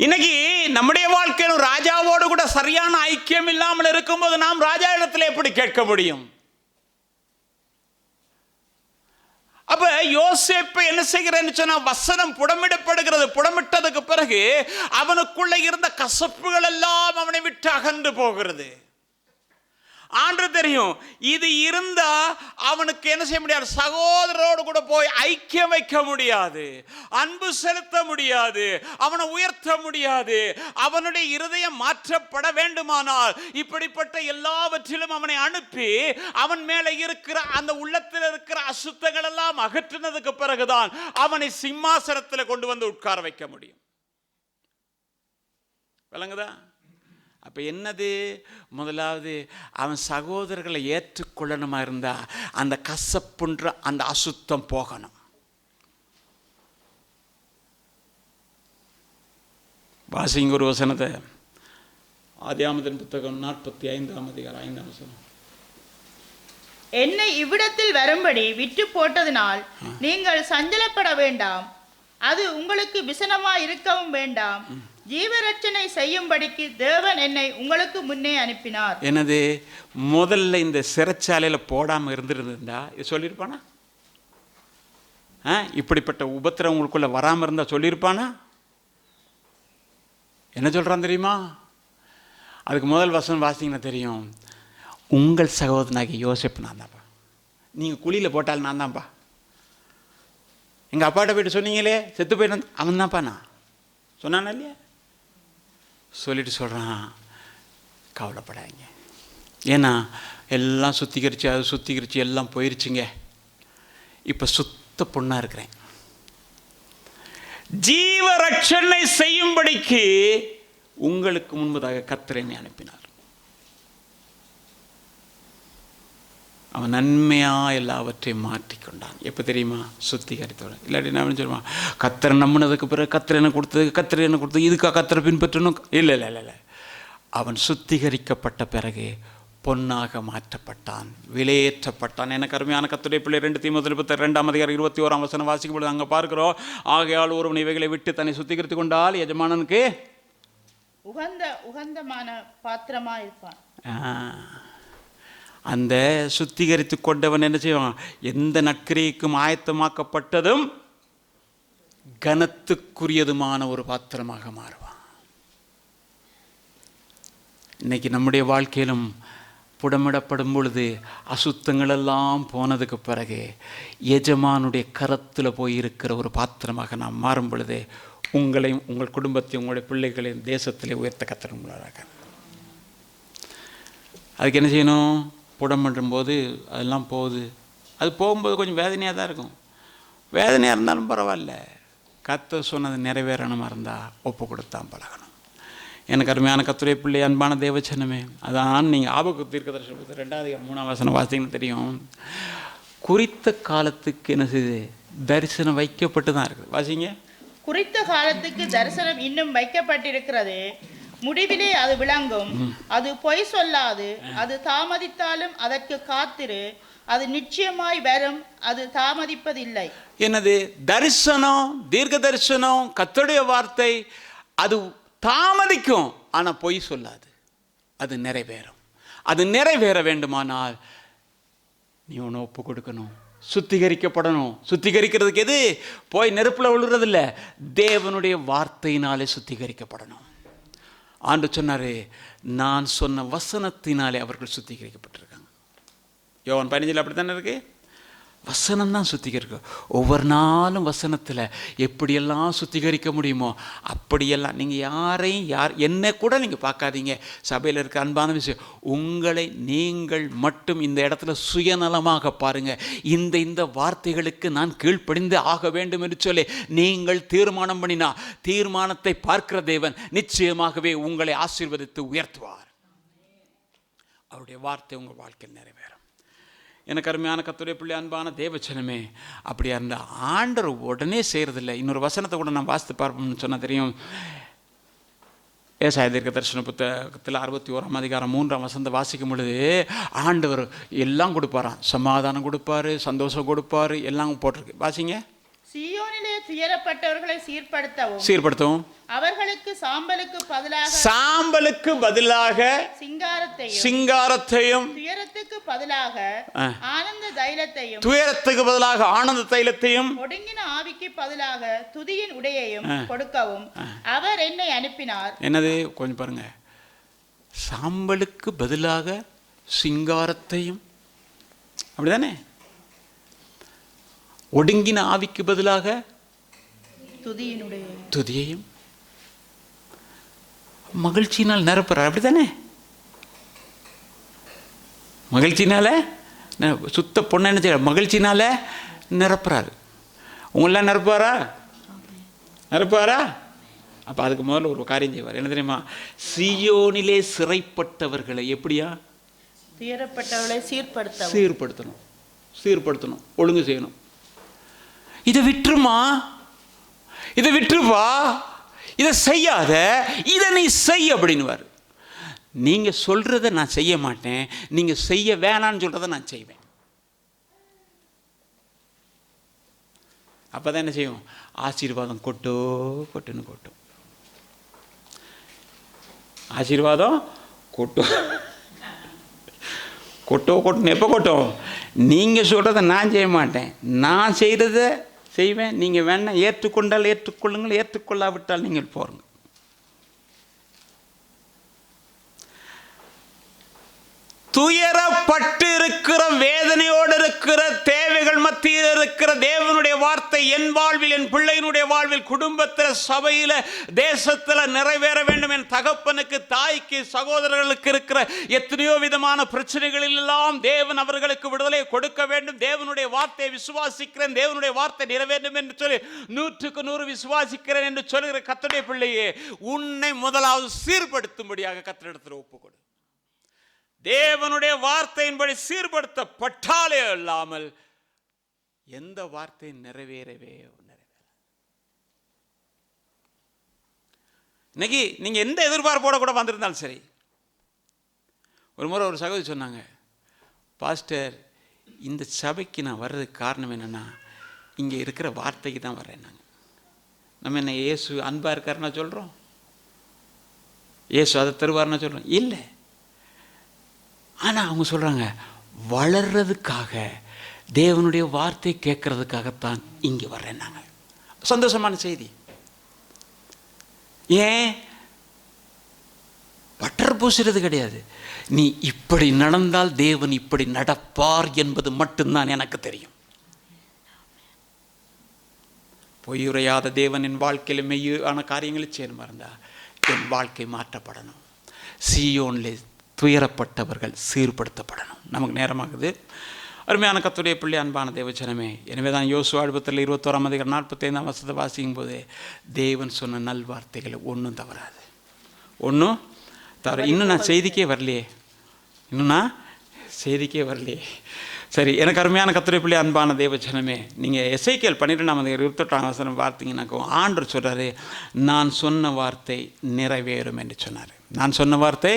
இன்னைக்கு நம்முடைய வாழ்க்கையில் ராஜாவோடு கூட சரியான ஐக்கியம் இல்லாமல் இருக்கும்போது நாம் ராஜா இடத்துல எப்படி கேட்க முடியும்? அப்ப யோசேப்பு என்ன செய்கிறேன்னு சொன்னா, வசனம் புடமிடப்படுகிறது. புடமிட்டதுக்கு பிறகு அவனுக்குள்ள இருந்த கசப்புகள் எல்லாம் அவனை விட்டு அகன்று போகிறது. ஆண்டு தெரியும், இது இருந்தா அவனுக்கு என்ன செய்ய முடியாது? சகோதரோடு கூட போய் ஐக்கியம் வைக்க முடியாது, அன்பு செலுத்த முடியாது, அவனை உயர்த்த முடியாது. அவனுடைய இருதயம் மாற்றப்பட வேண்டுமானால் இப்படிப்பட்ட எல்லாவற்றிலும் அவனை அனுப்பி அவன் மேல இருக்கிற அந்த உள்ளத்தில் இருக்கிற அசுத்தங்கள் எல்லாம் அகற்றினதுக்கு பிறகுதான் அவனை சிம்மாசனத்தில் கொண்டு வந்து உட்கார வைக்க முடியும். விளங்குதா? அப்போ என்னது? முதலாவது அவன் சகோதரர்களை ஏற்றுக்கொள்ளணுமா இருந்தா அந்த கசப்புன்ற அந்த அசுத்தம் போகணும். வாசிங்க ஒரு வசனத்தை, ஆதியாகமத்தின் புத்தகம் 45ஆம் அதிகாரம் 5ஆம் வசனம். என்னை இவ்விடத்தில் வரும்படி விற்று போட்டதினால் நீங்கள் சஞ்சலப்பட வேண்டாம், அது உங்களுக்கு விசனமா இருக்கவும் வேண்டாம். ஜீவரட்சணை செய்யும்படிக்கு தேவன் என்னை உங்களுக்கு முன்னே அனுப்பினார். எனது முதல்ல இந்த சிறைச்சாலையில் போடாமல் இருந்திருந்தா இது சொல்லியிருப்பானா? இப்படிப்பட்ட உபத்திரம் உங்களுக்குள்ள வராமல் இருந்தால் சொல்லியிருப்பானா? என்ன சொல்கிறான் தெரியுமா? அதுக்கு முதல் வசனம் வாசிங்கன்னா தெரியும். உங்கள் சகோதரனாகிய யோசேப்பு நான் தான்ப்பா, நீங்கள் குழியில் போட்டாலும் நான் தான்ப்பா. எங்கள் அப்பாட்ட போய்ட்டு சொன்னீங்களே செத்து போயிட்டு அவன் தான்ப்பா நான் சொன்னானா இல்லையா? சொல்லிட்டு சொல்கிறான், கவலைப்படாதீங்க, ஏன்னா எல்லாம் சுத்திகரித்து அது சுத்திகரித்து எல்லாம் போயிருச்சுங்க, இப்போ சுத்த பொண்ணாக இருக்கிறேன். ஜீவரட்சணை செய்யும்படிக்கு உங்களுக்கு முன்பதாக கர்த்தர் என்னை அனுப்பினார். அவன் நன்மையாக எல்லாவற்றையும் மாற்றிக்கொண்டான். எப்போ தெரியுமா? சுத்திகரித்தோட. இல்லாட்டி நான் சொல்லுவான், கர்த்தரை நம்பினதுக்கு பிறகு கர்த்தர் என்ன கொடுத்தது, கர்த்தர் என்ன கொடுத்தது, இதுக்காக கர்த்தரை பின்பற்றணும். இல்லை இல்லை இல்லை இல்லை, அவன் சுத்திகரிக்கப்பட்ட பிறகு பொன்னாக மாற்றப்பட்டான், விலையேற்றப்பட்டான். எனக்கு அருமையான கர்த்தருடைய பிள்ளை 2 தீமோத்தேயு 2:21 வாசிக்கும் பொழுது அங்கே பார்க்கிறோம், ஆகையால் ஒருவன் இவைகளை விட்டு தன்னை சுத்திகரித்து கொண்டால் எஜமானனுக்கு உகந்தமான பாத்திரமா இருப்பான். அந்த சுத்திகரித்து கொண்டவன் என்ன செய்வான்? எந்த நற்கிரியைக்கும் ஆயத்தமாக்கப்பட்டதும் கனத்துக்குரியதுமான ஒரு பாத்திரமாக மாறுவான். இன்னைக்கு நம்முடைய வாழ்க்கையிலும் புடமிடப்படும் பொழுது அசுத்தங்கள் எல்லாம் போனதுக்கு பிறகு எஜமானுடைய கரத்தில் போயிருக்கிற ஒரு பாத்திரமாக நாம் மாறும் பொழுது உங்களையும் உங்கள் குடும்பத்தையும் உங்களுடைய பிள்ளைகளையும் தேசத்திலே உயர்த்த கத்தருங்களாக. அதுக்கு என்ன செய்யணும்? புடம் பண்ணும்போது அதெல்லாம் போகுது. அது போகும்போது கொஞ்சம் வேதனையாக தான் இருக்கும். வேதனையாக இருந்தாலும் பரவாயில்ல, கர்த்தர் சொன்னது நிறைவேறணுமா இருந்தால் ஒப்பு கொடுத்தான் பழகணும். எனக்கு அருமையான கர்த்தருடைய பிள்ளை, அன்பான தேவச்சனமே, அதான் நீங்கள் ஆபகுக்கு தீர்க்கதரிசனம் 2:3 வாசிங்கன்னா தெரியும். குறித்த காலத்துக்கு என்ன செய்யுது? தரிசனம் வைக்கப்பட்டு தான் இருக்குது. வாசிங்க. குறித்த காலத்துக்கு தரிசனம் இன்னும் வைக்கப்பட்டிருக்கிறது, முடிவிலே அது விளங்கும், அது பொய் சொல்லாது, அது தாமதித்தாலும் அதற்கு காத்திரு, அது நிச்சயமாய் வரும், அது தாமதிப்பதில்லை. என்னது? தரிசனம், தீர்க்க தரிசனம், கர்த்தருடைய வார்த்தை, அது தாமதிக்கும், ஆனால் பொய் சொல்லாது, அது நிறைவேறும். அது நிறைவேற வேண்டுமானால் நீ ஒன்று ஒப்பு கொடுக்கணும், சுத்திகரிக்கப்படணும். சுத்திகரிக்கிறதுக்கு எது? போய் நெருப்பில் விழுறதில்ல, தேவனுடைய வார்த்தையினாலே சுத்திகரிக்கப்படணும். ஆண்டு சொன்னார், நான் சொன்ன வசனத்தினாலே அவர்கள் சுத்திகரிக்கப்பட்டிருக்காங்க. யோவான் 15 அப்படி தானே இருக்கு. வசனம் தான் சுத்திகரிக்கும். ஒவ்வொரு நாளும் வசனத்தில் எப்படியெல்லாம் சுத்திகரிக்க முடியுமோ அப்படியெல்லாம். நீங்கள் என்ன கூட நீங்கள் பார்க்காதீங்க. சபையில் இருக்க அன்பான விஷயம், உங்களை நீங்கள் மட்டும் இந்த இடத்துல சுயநலமாக பாருங்கள். இந்த வார்த்தைகளுக்கு நான் கீழ்ப்படிந்து ஆக வேண்டும் என்று சொல்லி நீங்கள் தீர்மானம் பண்ணினா, தீர்மானத்தை பார்க்கிற தேவன் நிச்சயமாகவே உங்களை ஆசீர்வதித்து உயர்த்துவார். அவருடைய வார்த்தை உங்கள் வாழ்க்கையில் நிறைவேறும். எனக்கு அருமையான கர்த்தருடைய பிள்ளை, அன்பான தேவச்சனமே, அப்படியா இருந்தால் ஆண்டவர் உடனே செய்கிறதில்லை. இன்னொரு வசனத்தை கூட நான் வாசித்து பார்ப்போம்னு சொன்னால் தெரியும். ஏசாயா தீர்க்க தரிசன புத்தகத்தில் 61:3 வாசிக்கும் பொழுது ஆண்டவர் எல்லாம் கொடுப்பாராம். சமாதானம் கொடுப்பாரு, சந்தோஷம் கொடுப்பாரு, எல்லாம் போட்டிருக்கு. வாசிங்க. சீயோனிலே துயரப்பட்டவர்களை சீர்படுத்தவும் அவர்களுக்கு சாம்பலுக்கு பதிலாக சிங்காரத்தையும் துயரத்துக்கு பதிலாக ஆனந்த தைலத்தையும் ஒடுங்கின ஆவிக்கு பதிலாக துதியின் உடையையும் கொடுக்கவும் அவர் என்னை அனுப்பினார். என்னது? கொஞ்சம் பாருங்க. சாம்பலுக்கு பதிலாக சிங்காரத்தையும், அப்படிதானே? ஒடுங்கின ஆவிக்கு பதிலாக துதியையும் மகிழ்ச்சியினால் நிரப்புறார். அப்படித்தானே? மகிழ்ச்சினால சுத்த பொண்ணு என்ன செய்ய? மகிழ்ச்சினால நிரப்புறாரு. உங்களெல்லாம் நிரப்புவாரா? அப்போ அதுக்கு முதல்ல ஒரு காரியம் செய்வார். என்ன தெரியுமா? சீயோனிலே சிறைப்பட்டவர்களை எப்படியா? துயரப்பட்டவர்களை சீர்படுத்தணும், ஒழுங்கு செய்யணும். இதை விட்டுருமா, இதை விட்டுருவா, இதை செய்யாத, இதை நீ செய் அப்படின்னுவார். நீங்கள் சொல்கிறத நான் செய்ய மாட்டேன், நீங்கள் செய்ய வேணான்னு சொல்கிறத நான் செய்வேன். அப்போ தான் என்ன செய்யும்? ஆசீர்வாதம் கொட்டுன்னு கொட்டும். ஆசீர்வாதம் கொட்டும். கொட்டும். எப்போ கொட்டும்? நீங்கள் சொல்கிறத நான் செய்ய மாட்டேன், நான் செய்கிறத செய்வேன். நீங்கள் வேணா ஏற்றுக்கொண்டால் ஏற்றுக்கொள்ளுங்கள், ஏற்றுக்கொள்ளாவிட்டால் நீங்கள் போருங்க. துயரப்பட்டு இருக்கிற, வேதனையோடு இருக்கிற, தேவைகள் மத்தியில் இருக்கிற தேவனுடைய வார்த்தை என் வாழ்வில், என் பிள்ளையினுடைய வாழ்வில், குடும்பத்தில், சபையில், தேசத்தில் நிறைவேற வேண்டும். என் தகப்பனுக்கு, தாய்க்கு, சகோதரர்களுக்கு இருக்கிற எத்தனையோ விதமான பிரச்சனைகளில் எல்லாம் தேவன் அவர்களுக்கு விடுதலை கொடுக்க வேண்டும். தேவனுடைய வார்த்தையை விசுவாசிக்கிறேன், தேவனுடைய வார்த்தை நிறைவேறும் என்று சொல்லி 100க்கு 100 விசுவாசிக்கிறேன் என்று சொல்லுகிற கர்த்தருடைய பிள்ளையே, உன்னை முதலாவது சீர்படுத்தும்படியாக கர்த்தரிடத்தில் ஒப்புக்கொடு. தேவனுடைய வார்த்தையின்படி சீர்படுத்தப்பட்டாலே அல்லாமல் எந்த வார்த்தை நிறைவேறவே இன்னைக்கு நீங்க எந்த எதிர்பார்ப்போட கூட வந்திருந்தாலும் சரி. ஒரு முறை ஒரு சகோதரி சொன்னாங்க, பாஸ்டர் இந்த சபைக்கு நான் வர்றதுக்கு காரணம் என்னன்னா இங்கே இருக்கிற வார்த்தைக்கு தான் வர்றேன். நம்ம என்ன இயேசு அன்பா இருக்காருன்னா சொல்றோம், இயேசு அதை தருவார்னா சொல்றோம் இல்லை. ஆனால் அவங்க சொல்கிறாங்க, வளர்றதுக்காக, தேவனுடைய வார்த்தை கேட்கறதுக்காகத்தான் இங்கே வர்றேன். நாங்கள் சந்தோஷமான செய்தி. ஏன் பட்டர் பூசுறது கிடையாது, நீ இப்படி நடந்தால் தேவன் இப்படி நடப்பார் என்பது மட்டும்தான் எனக்கு தெரியும். பொய்யுரையாத தேவன் என் வாழ்க்கையில் மெய்யான காரியங்களை செய்யணுமா இருந்தா என் வாழ்க்கை மாற்றப்படணும். சீயோன்லே துயரப்பட்டவர்கள் சீர்படுத்தப்படணும். நமக்கு நேரமாகுது. அருமையான கர்த்தருடைய பிள்ளை, அன்பான தேவச்சனமே, எனவே தான் யோசுவா 21:21-45 வாசிக்கும் போது தேவன் சொன்ன நல்வார்த்தைகளை ஒன்றும் தவறாது, ஒன்றும் தவறு. இன்னும் நான் செய்திக்கே வரலையே, சரி. எனக்கு அருமையான கர்த்தருடைய பிள்ளை, அன்பான தேவச்சனமே, நீங்கள் எசேக்கியேல் 12:28 பார்த்தீங்கன்னாக்கோ ஆண்டவர் சொல்கிறாரு, நான் சொன்ன வார்த்தை நிறைவேறும் என்று சொன்னார். நான் சொன்ன வார்த்தை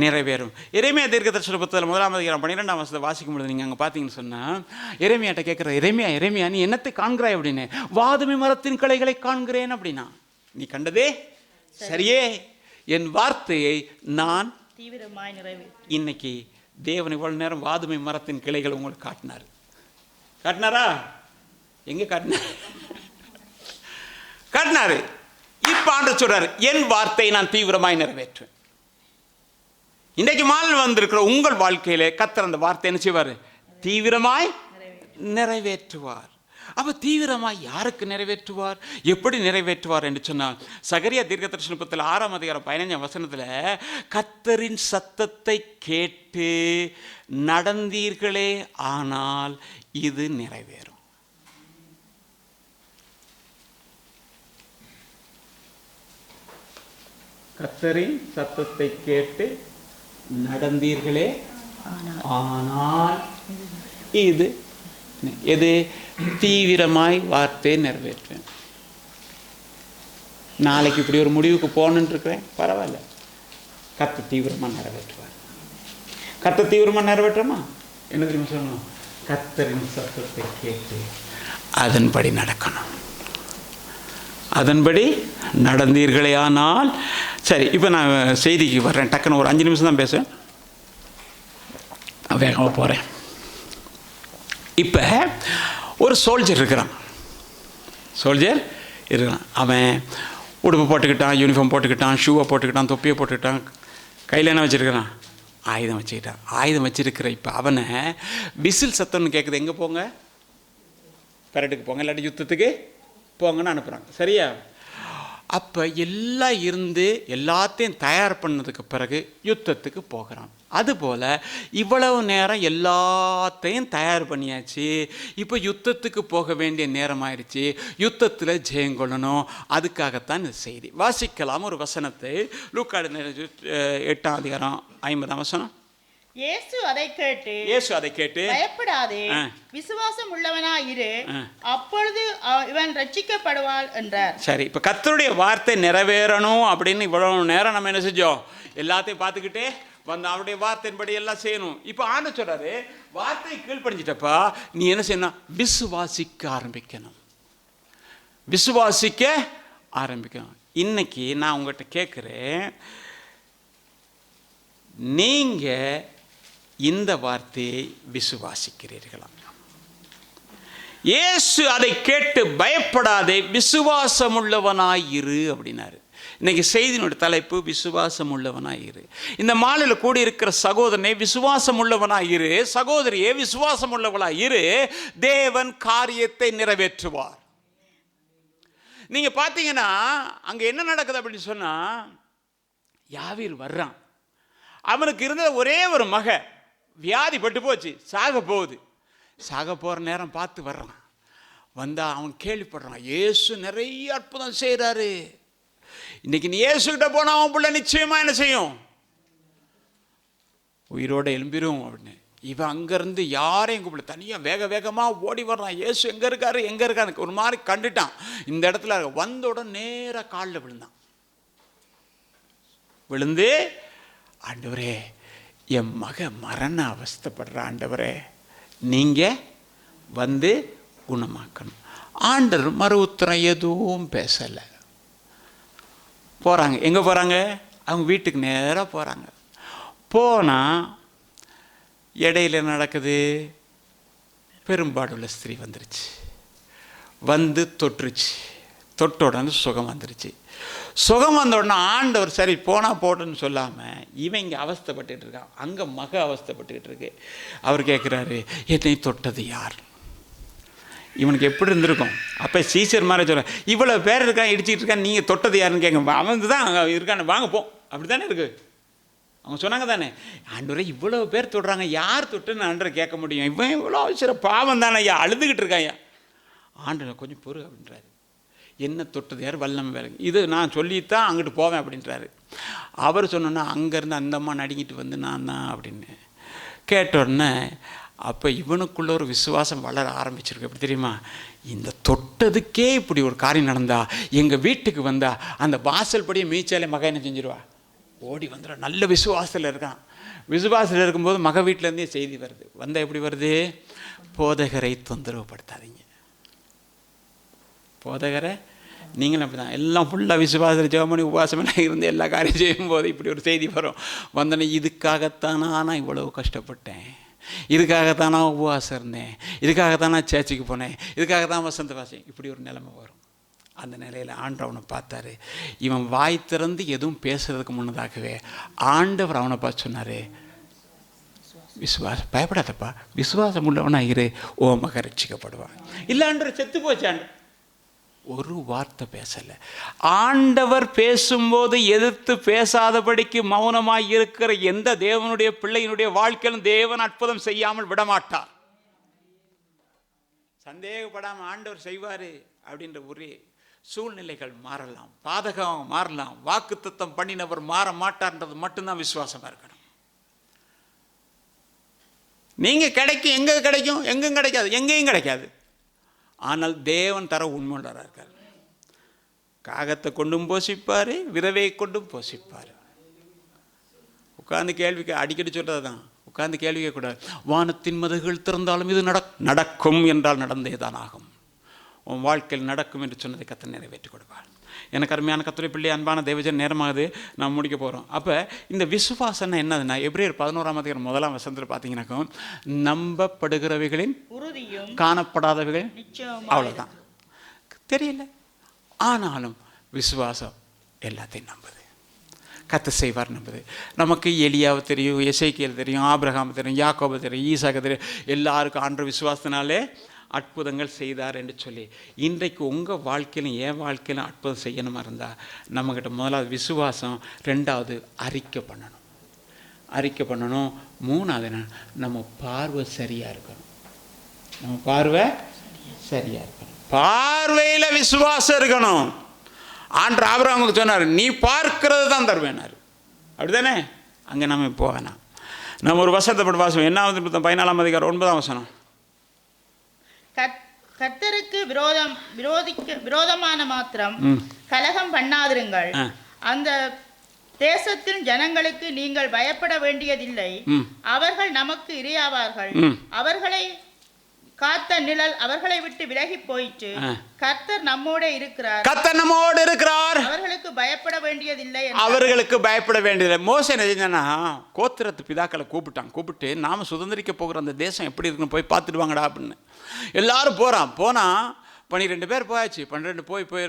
நிறைவேறும். எரேமியா தீர்க்கதரிசன புத்தகத்தில் 1:12 வாசிக்கும் பொழுது நீங்கள் அங்கே பார்த்தீங்கன்னு சொன்னால், எரேமியாட்ட கேட்குற, எரேமியா நீ என்னத்தை காண்கிறாய் அப்படின்னு. வாதுமை மரத்தின் கிளைகளை காண்கிறேன் அப்படின்னா. நீ கண்டதே சரியே, என் வார்த்தையை நான் தீவிரமாய் நிறைவேறு. இன்னைக்கு தேவன் இவ்வளவு நேரம் வாதுமை மரத்தின் கிளைகள் உங்களுக்கு காட்டினாரா? எங்க காட்டினாரு. இப்ப ஆண்டவர் சொல்றாரு, என் வார்த்தையை நான் தீவிரமாய் நிறைவேற்றுவேன். இன்றைக்கு மால் வந்திருக்கிற உங்கள் வாழ்க்கையில கர்த்தர் அந்த வார்த்தை என்ன செய்வார்? தீவிரமாய் நிறைவேற்றுவார். அப்ப தீவிரமாய் யாருக்கு நிறைவேற்றுவார், எப்படி நிறைவேற்றுவார் என்று சொன்னால், சகரியா தீர்க்கதரிசன புத்தகத்தில் 6:15 கர்த்தரின் சத்தத்தை கேட்டு நடந்தீர்களே ஆனால் இது நிறைவேறும். கர்த்தரின் சத்தத்தை கேட்டு நடந்தீர்களே ஆனால் இது எது? தீவிரமாய் வார்த்தை நிறைவேற்றுவேன். நாளைக்கு இப்படி ஒரு முடிவுக்கு போகணுன்னு இருக்கிறேன், பரவாயில்ல, கர்த்தர் தீவிரமாக நிறைவேற்றுவார். கர்த்தர் தீவிரமாக நிறைவேற்றுமா? என்ன தெரியுமா சொல்லணும்? கர்த்தரின் சத்தத்தை கேட்டு அதன்படி நடக்கணும். அதன்படி நடந்தீர்களே ஆனால். சரி, இப்போ நான் செய்திக்கு வர்றேன். டக்குன்னு ஒரு 5 நிமிஷம் தான் பேசுவேன், வேகமாக போகிறேன். இப்போ ஒரு சோல்ஜர் இருக்கிறான். அவன் உடுப்பு போட்டுக்கிட்டான், யூனிஃபார்ம் போட்டுக்கிட்டான், ஷூவை போட்டுக்கிட்டான், தொப்பியை போட்டுக்கிட்டான், கையில் என்ன வச்சுருக்கிறான்? ஆயுதம் வச்சுக்கிட்டான். ஆயுதம் வச்சுருக்கிற இப்போ அவனை விசில் சத்தம்னு கேட்குது, எங்கே போங்க, பரேட்டுக்கு போங்க, இல்லாட்டி யுத்தத்துக்கு போங்கன்னு அனுப்புகிறாங்க. சரியா? அப்போ எல்லாம் இருந்து எல்லாத்தையும் தயார் பண்ணதுக்கு பிறகு யுத்தத்துக்கு போகிறான். அதுபோல் இவ்வளவு நேரம் எல்லாத்தையும் தயார் பண்ணியாச்சு. இப்போ யுத்தத்துக்கு போக வேண்டிய நேரம் ஆயிடுச்சு. யுத்தத்தில் ஜெயம் கொள்ளணும். அதுக்காகத்தான் இந்த செய்தி. வாசிக்கலாம் ஒரு வசனத்தை. லூக்கா 8:50. இயேசு அதை கேட்டு பயப்படாதே, விசுவாசம் உள்ளவனாய் இரு, அப்பொழுது இவன் ரட்சிக்கப்படுவாள் என்றார். சரி, இப்ப கர்த்தருடைய வார்த்தை நிறைவேறணும் அப்படின்னு இவ்வளவு நேரம் நம்ம என்ன செஞ்சோம்? எல்லாத்தையும் பார்த்துக்கிட்டே வந்து அவருடைய வார்த்தையின்படி எல்லாம் செய்யணும். இப்ப ஆண்டவர் சொல்றாரு, வார்த்தையை கீழ்ப்படிஞ்சிட்டப்பா நீ என்ன செய்யணும்? விசுவாசிக்க ஆரம்பிக்கணும். இன்னைக்கு நான் உங்கள்கிட்ட கேட்குறேன், நீங்க இந்த வார்த்தையை விசுவாசிக்கிறீர்களா? இயேசு அதை கேட்டு பயப்படாதே, விசுவாசம் உள்ளவனாயிரு அப்படின்னாரு. இன்னைக்கு செய்தியினுடைய தலைப்பு விசுவாசம் உள்ளவனாயிரு. இந்த மாலையில் கூடி இருக்கிற சகோதரனே விசுவாசம் உள்ளவனாயிரு, சகோதரியே விசுவாசம் உள்ளவனாயிரு. தேவன் காரியத்தை நிறைவேற்றுவார். நீங்க பார்த்தீங்கன்னா அங்க என்ன நடக்குது அப்படின்னு சொன்னா, யாவீர் வர்றான். அவனுக்கு இருந்த ஒரே ஒரு மக வியாதி பட்டு போச்சு, சாக போகுது. சாக போகிற நேரம் பார்த்து வர்றான். வந்தால் அவன் கேள்விப்படுறான், இயேசு நிறைய அற்புதம் செய்கிறாரு. இன்னைக்கு நீ இயேசுகிட்ட போனால் அவன் பிள்ளை நிச்சயமாக என்ன செய்யும்? உயிரோடு எழும்பிரும் அப்படின்னு. இவன் அங்கேருந்து யாரையும் கூப்பிடல, தனியாக வேக வேகமாக ஓடி வர்றான். இயேசு எங்கே இருக்காரு எங்கே இருக்காரு ஒரு மாதிரி கண்டுட்டான். இந்த இடத்துல வந்தோட நேராக காலில் விழுந்தான். விழுந்து, ஆண்டவரே என் மக மரண அவஸ்தைப்படுற, ஆண்டவரே நீங்கள் வந்து குணமாக்கணும். ஆண்டவர் மறு உத்தரம் எதுவும் பேசலை. போகிறாங்க. எங்கே போகிறாங்க? அவங்க வீட்டுக்கு நேராக போகிறாங்க. போனால் இடையில நடக்குது, பெரும்பாடுள்ள ஸ்திரீ வந்துருச்சு. வந்து தொட்டுருச்சு. தொட்ட உடனே சுகம் வந்துருச்சு. சுகம் வந்த உடனே ஆண்டவர் சரி போனால் போட்டுன்னு சொல்லாமல் இவன் இங்கே அவஸ்தைப்பட்டுக்கிட்டு இருக்கான், அங்கே மக அவஸ்தைப்பட்டுக்கிட்டு இருக்கு. அவர் கேட்குறாரு, என்னை தொட்டது யார்? இவனுக்கு எப்படி இருந்திருக்கும்? அப்போ சீசர் மாதிரி சொல்ல, இவ்வளோ பேர் இருக்கான் இடிச்சிக்கிட்டு இருக்கான், நீங்கள் தொட்டது யாருன்னு கேட்க, அவன் தான் அங்கே இருக்கான்னு வாங்க போ, அப்படி தானே இருக்குது. அவங்க சொன்னாங்க தானே, ஆண்டவரே இவ்வளோ பேர் தொடுறாங்க, யார் தொட்டுன்னு ஆண்டரை கேட்க முடியும்? இவன் இவ்வளோ அவசரம் பாவம் தானே ஐயா, அழுதுகிட்டு இருக்காயா. ஆண்டவர் கொஞ்சம் பொறு அப்படின்றாரு. என்ன தொட்டது யார்? வல்லமை வேலை. இது நான் சொல்லித்தான் அங்கிட்டு போவேன் அப்படின்றாரு. அவர் சொன்னோன்னா அங்கேருந்து அந்த அம்மா நடுங்கிட்டு வந்து நான் தான் அப்படின்னு கேட்டோடனே, அப்போ இவனுக்குள்ள ஒரு விசுவாசம் வளர ஆரம்பிச்சிருக்கு. எப்படி தெரியுமா? இந்த தொட்டதுக்கே இப்படி ஒரு காரியம் நடந்தா, எங்கள் வீட்டுக்கு வந்தா அந்த வாசல் படியே மீச்சாலே மக என்ன செஞ்சிருவா? ஓடி வந்துடும். நல்ல விசுவாசத்தில் இருக்கான். விசுவாசத்தில் இருக்கும்போது மக வீட்டிலேருந்தே செய்தி வருது. வந்தால் எப்படி வருது? போதகரை தொந்தரவுப்படுத்தாதீங்க. போதகரை நீங்களும் அப்படி தான் எல்லாம் ஃபுல்லாக விசுவாசத்தில் ஜெபமணி உபாசமெல்லாம் இருந்து எல்லா காரியம் செய்யும்போது இப்படி ஒரு செய்தி வரும். வந்தோடனே இதுக்காகத்தானா நான் இவ்வளவு கஷ்டப்பட்டேன், இதுக்காகத்தான் நான் உபவாசம் இருந்தேன், இதுக்காகத்தான் நான் சேர்ச்சிக்கு போனேன், இதுக்காகத்தான் வசந்த வாசி, இப்படி ஒரு நிலைமை வரும். அந்த நிலையில் ஆண்டவர் அவனை பார்த்தாரு. இவன் வாய் திறந்து எதுவும் பேசுறதுக்கு முன்னதாகவே ஆண்டவர் அவனை பார்த்து சொன்னார், விசுவாசம் பயப்படாதப்பா, விசுவாசம் உள்ளவனா இரு, ஓ மக ரட்சிக்கப்படுவான். இல்லான்ற செத்து போச்சாண்டு ஒரு வார்த்தை பேசலை. ஆண்டவர் பேசும்போது எதிர்த்து பேசாதபடிக்கு மௌனமாய் இருக்கிற எந்த தேவனுடைய பிள்ளையினுடைய வாழ்க்கையிலும் தேவன் அற்புதம் செய்யாமல் விடமாட்டார். சந்தேகப்படாமல் ஆண்டவர் செய்வார் அப்படின்ற ஒரே சூழ்நிலைகள் மாறலாம், பாதகம் மாறலாம், வாக்குத்தத்தம் பண்ணினவர் மாற மாட்டார்ன்றது மட்டும்தான் விசுவாசமாக இருக்கணும். நீங்கள் கிடைக்கும், எங்கே கிடைக்கும்? எங்கும் கிடைக்காது, எங்கேயும் கிடைக்காது. ஆனால் தேவன் தர உண்மையுள்ளவராக இருக்கார். காகத்தை கொண்டும் போஷிப்பார், விரவை கொண்டும் போஷிப்பார். உட்கார்ந்து கேள்விக்கு அடிக்கடி சொல்கிறது தான், உட்கார்ந்து கேள்வி கேட்கக்கூடாது. வானத்தின் மதகுகள் திறந்தாலும் இது நடக்கும் என்றால் நடந்தே தான் ஆகும். உன் வாழ்க்கையில் நடக்கும் என்று சொன்னதை கர்த்தர் நிறைவேற்றி கொடுப்பார். எனக்கு அருமையான கர்த்தருடைய பிள்ளை, அன்பான தேவஜன், நேரமாகுது, நாம் முடிக்க போகிறோம். அப்போ இந்த விசுவாசம்னா என்னதுன்னா, எபிரேயர் 11 முதலாம் வசனத்தில் பார்த்தீங்கன்னாக்கா, நம்பப்படுகிறவைகளின் உறுதியும் காணப்படாதவைகள் நிச்சயமும் அவ்வளோதான். தெரியல, ஆனாலும் விசுவாசம் எல்லாத்தையும் நம்புது. கர்த்தர் செய்வார் நம்புது. நமக்கு எலியாவை தெரியும், எசேக்கியேல் தெரியும், ஆபிரகாம் தெரியும், யாக்கோபு தெரியும், ஈசாக்கு தெரியும். எல்லாருக்கும் ஆண்டவர் விசுவாசத்தினாலே அற்புதங்கள் செய்தார் என்று சொல்லி, இன்றைக்கு உங்கள் வாழ்க்கையிலும் என் வாழ்க்கையிலும் அற்புதம் செய்யணுமா இருந்தால் நம்மக்கிட்ட முதலாவது விசுவாசம், ரெண்டாவது அறிக்கை பண்ணணும், மூணாவது நம்ம பார்வை சரியாக இருக்கணும். நம்ம பார்வை சரியாக இருக்கணும். பார்வையில் விசுவாசம் இருக்கணும். ஆண்டவர் ஆபிரகாமுக்கு சொன்னார், நீ பார்க்கிறது தான் தருவேனார். அப்படிதானே? அங்கே நம்ம இப்போ வேணாம். நம்ம ஒரு வசனத்தை பட்டு வாசம், என்ன 14ஆம் அதிகாரம் 9ஆம் வசனம். கர்த்தருக்கு விரோதமான மாத்திரம் கலகம் பண்ணாதிருங்கள். அந்த தேசத்தின் ஜனங்களுக்கு நீங்கள் பயப்பட வேண்டியதில்லை. அவர்கள் நமக்கு இரையாவார்கள். அவர்களை காத்த நிழல் அவர்களை விட்டு விலகி போயிற்று. கர்த்தர் நம்மோடு இருக்கிறார். அவர்களுக்கு அவர்களுக்கு பயப்பட வேண்டியதில்லை என்றார். அவர்களுக்கு பயப்பட வேண்டியதில்லை. மோசே என்ன செஞ்சானா, கோத்திரத்து பிதாக்களை கூப்பிட்டு நாம சுதந்திரிக்க போகிற அந்த தேசம் எப்படி இருக்குன்னு போய் பார்த்துட்டு வாங்கடா அப்படின்னு எல்லாரும் போனால் 12 பேர் போயாச்சு. 12 போய்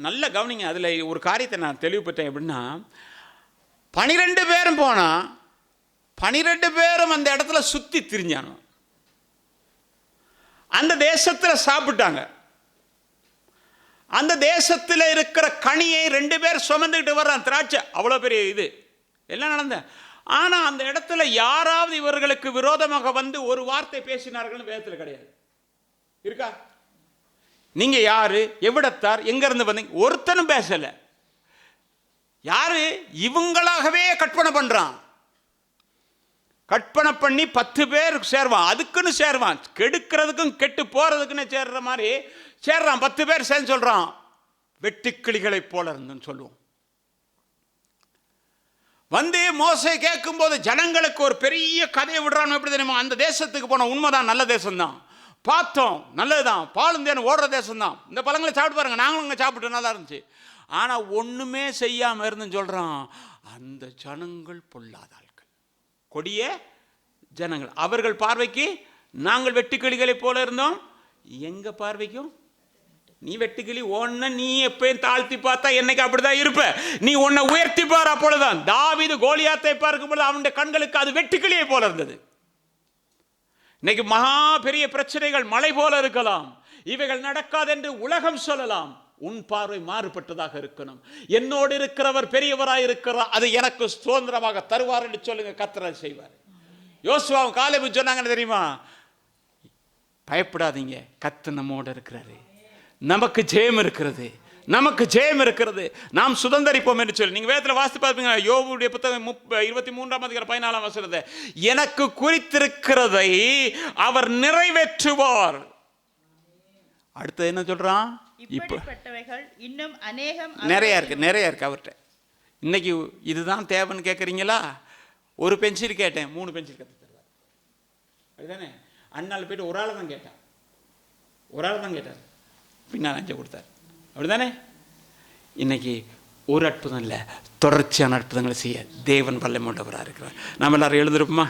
நல்ல கவனிங்க. அதில் ஒரு காரியத்தை நான் தெளிவுபட்டேன். எப்படின்னா 12 பேரும் போனால் 12 பேரும் அந்த இடத்துல சுற்றி திரிஞ்சானோ, அந்த தேசத்தில் சாப்பிட்டாங்க. அந்த தேசத்தில் இருக்கிற கனியை 2 பேர் சுமந்துக்கிட்டு வர்றான், திராட்சை, அவ்வளோ பெரிய இது எல்லாம் நடந்த. ஆனால் அந்த இடத்துல யாராவது இவர்களுக்கு விரோதமாக வந்து ஒரு வார்த்தை பேசினார்கள் வேதத்தில் கிடையாது. இருக்கா? நீங்க யாரு, எவ்விடத்தார், எங்க இருந்து வந்தீங்க, ஒருத்தனும் பேசல. யாரு? இவங்களாகவே கற்பனை பண்றான். கற்பனை பண்ணி 10 பேர் சேர்வான், அதுக்குன்னு சேர்வான், கெடுக்கிறதுக்கும் கெட்டு போறதுக்குன்னு சேர்ற மாதிரி சேர்றான். 10 பேர் சேர்ந்து சொல்றான், வெட்டுக்கிளிகளை போல இருந்துன்னு சொல்லுவோம். வந்து மோசே கேட்கும் போது ஜனங்களுக்கு ஒரு பெரிய கதையை விடுறான். எப்படி தெரியுமா? அந்த தேசத்துக்கு போன உண்மைதான், நல்ல தேசம்தான், பார்த்தோம், நல்லதுதான், பாலும் தேனும் ஓடுற தேசம் தான், இந்த பழங்களை சாப்பிட்டு பாருங்க, நாங்களும் இங்கே சாப்பிட்டு நல்லா இருந்துச்சு. ஆனால் ஒன்றுமே செய்யாமல் இருந்துன்னு சொல்கிறான். அந்த ஜனங்கள் பொல்லாத ஆட்கள், கொடிய ஜனங்கள். அவர்கள் பார்வைக்கு நாங்கள் வெட்டுக்கிளிகளை போல இருந்தோம், எங்கள் பார்வைக்கும் நீ வெட்டுக்கிளி. ஒன்ன நீ எப்பயும் தாழ்த்தி பார்த்தா என்னைக்கு அப்படிதான் இருப்ப. நீ உன்னை உயர்த்தி பார். அப்பொழுதுதான் தாவீது கோலியாத்தை பார்க்கும்போது அவனுடைய கண்களுக்கு அது வெட்டுக்கிளியை போல இருந்தது. இன்னைக்கு மகா பெரிய பிரச்சனைகள் மலை போல இருக்கலாம், இவைகள் நடக்காது என்று உலகம் சொல்லலாம். உன் பார்வை மாறுபட்டதாக இருக்கணும். என்னோடு இருக்கிறவர் பெரியவராய் இருக்கிறார், அது எனக்கு சுதந்திரமாக தருவார் என்று சொல்லுங்க, கர்த்தர் செய்வார். யோசுவாவும் காலேபும் சொன்னாங்கன்னு தெரியுமா? பயப்படாதீங்க, கர்த்தர் நம்மோடு இருக்கிறாரு, நமக்கு ஜெயம் இருக்கிறது, நமக்கு ஜெயம் இருக்கிறது, நாம் சுதந்திரிப்போம் என்று சொல்லி நீங்க வேதத்தில் வாசித்து பார்ப்பீங்க. யோபுடைய புத்தகம் 23:14 எனக்கு குறித்திருக்கிறதை அவர் நிறைவேற்றுவார். அடுத்து என்ன சொல்றான்? இப்படிப்பட்டவைகள் இன்னும் அநேகம் நிறைய இருக்கு அவர்கிட்ட. இன்னைக்கு இதுதான் தேவைன்னு கேட்குறீங்களா? ஒரு பென்சில் கேட்டேன், 3 பென்சில் கற்று தருவார். அதுதானே? அண்ணால் போயிட்டு ஒரு ஆள் தான் கேட்டார், பின்னால் 5 கொடுத்தார். அப்படிதானே? இன்னைக்கு ஒரு அற்புதம் இல்லை, தொடர்ச்சியான அற்புதங்களை செய்ய தேவன் வல்லமையுள்ளவராக இருக்கிறார். நாம் எல்லாரும் எழுந்திருப்போமா?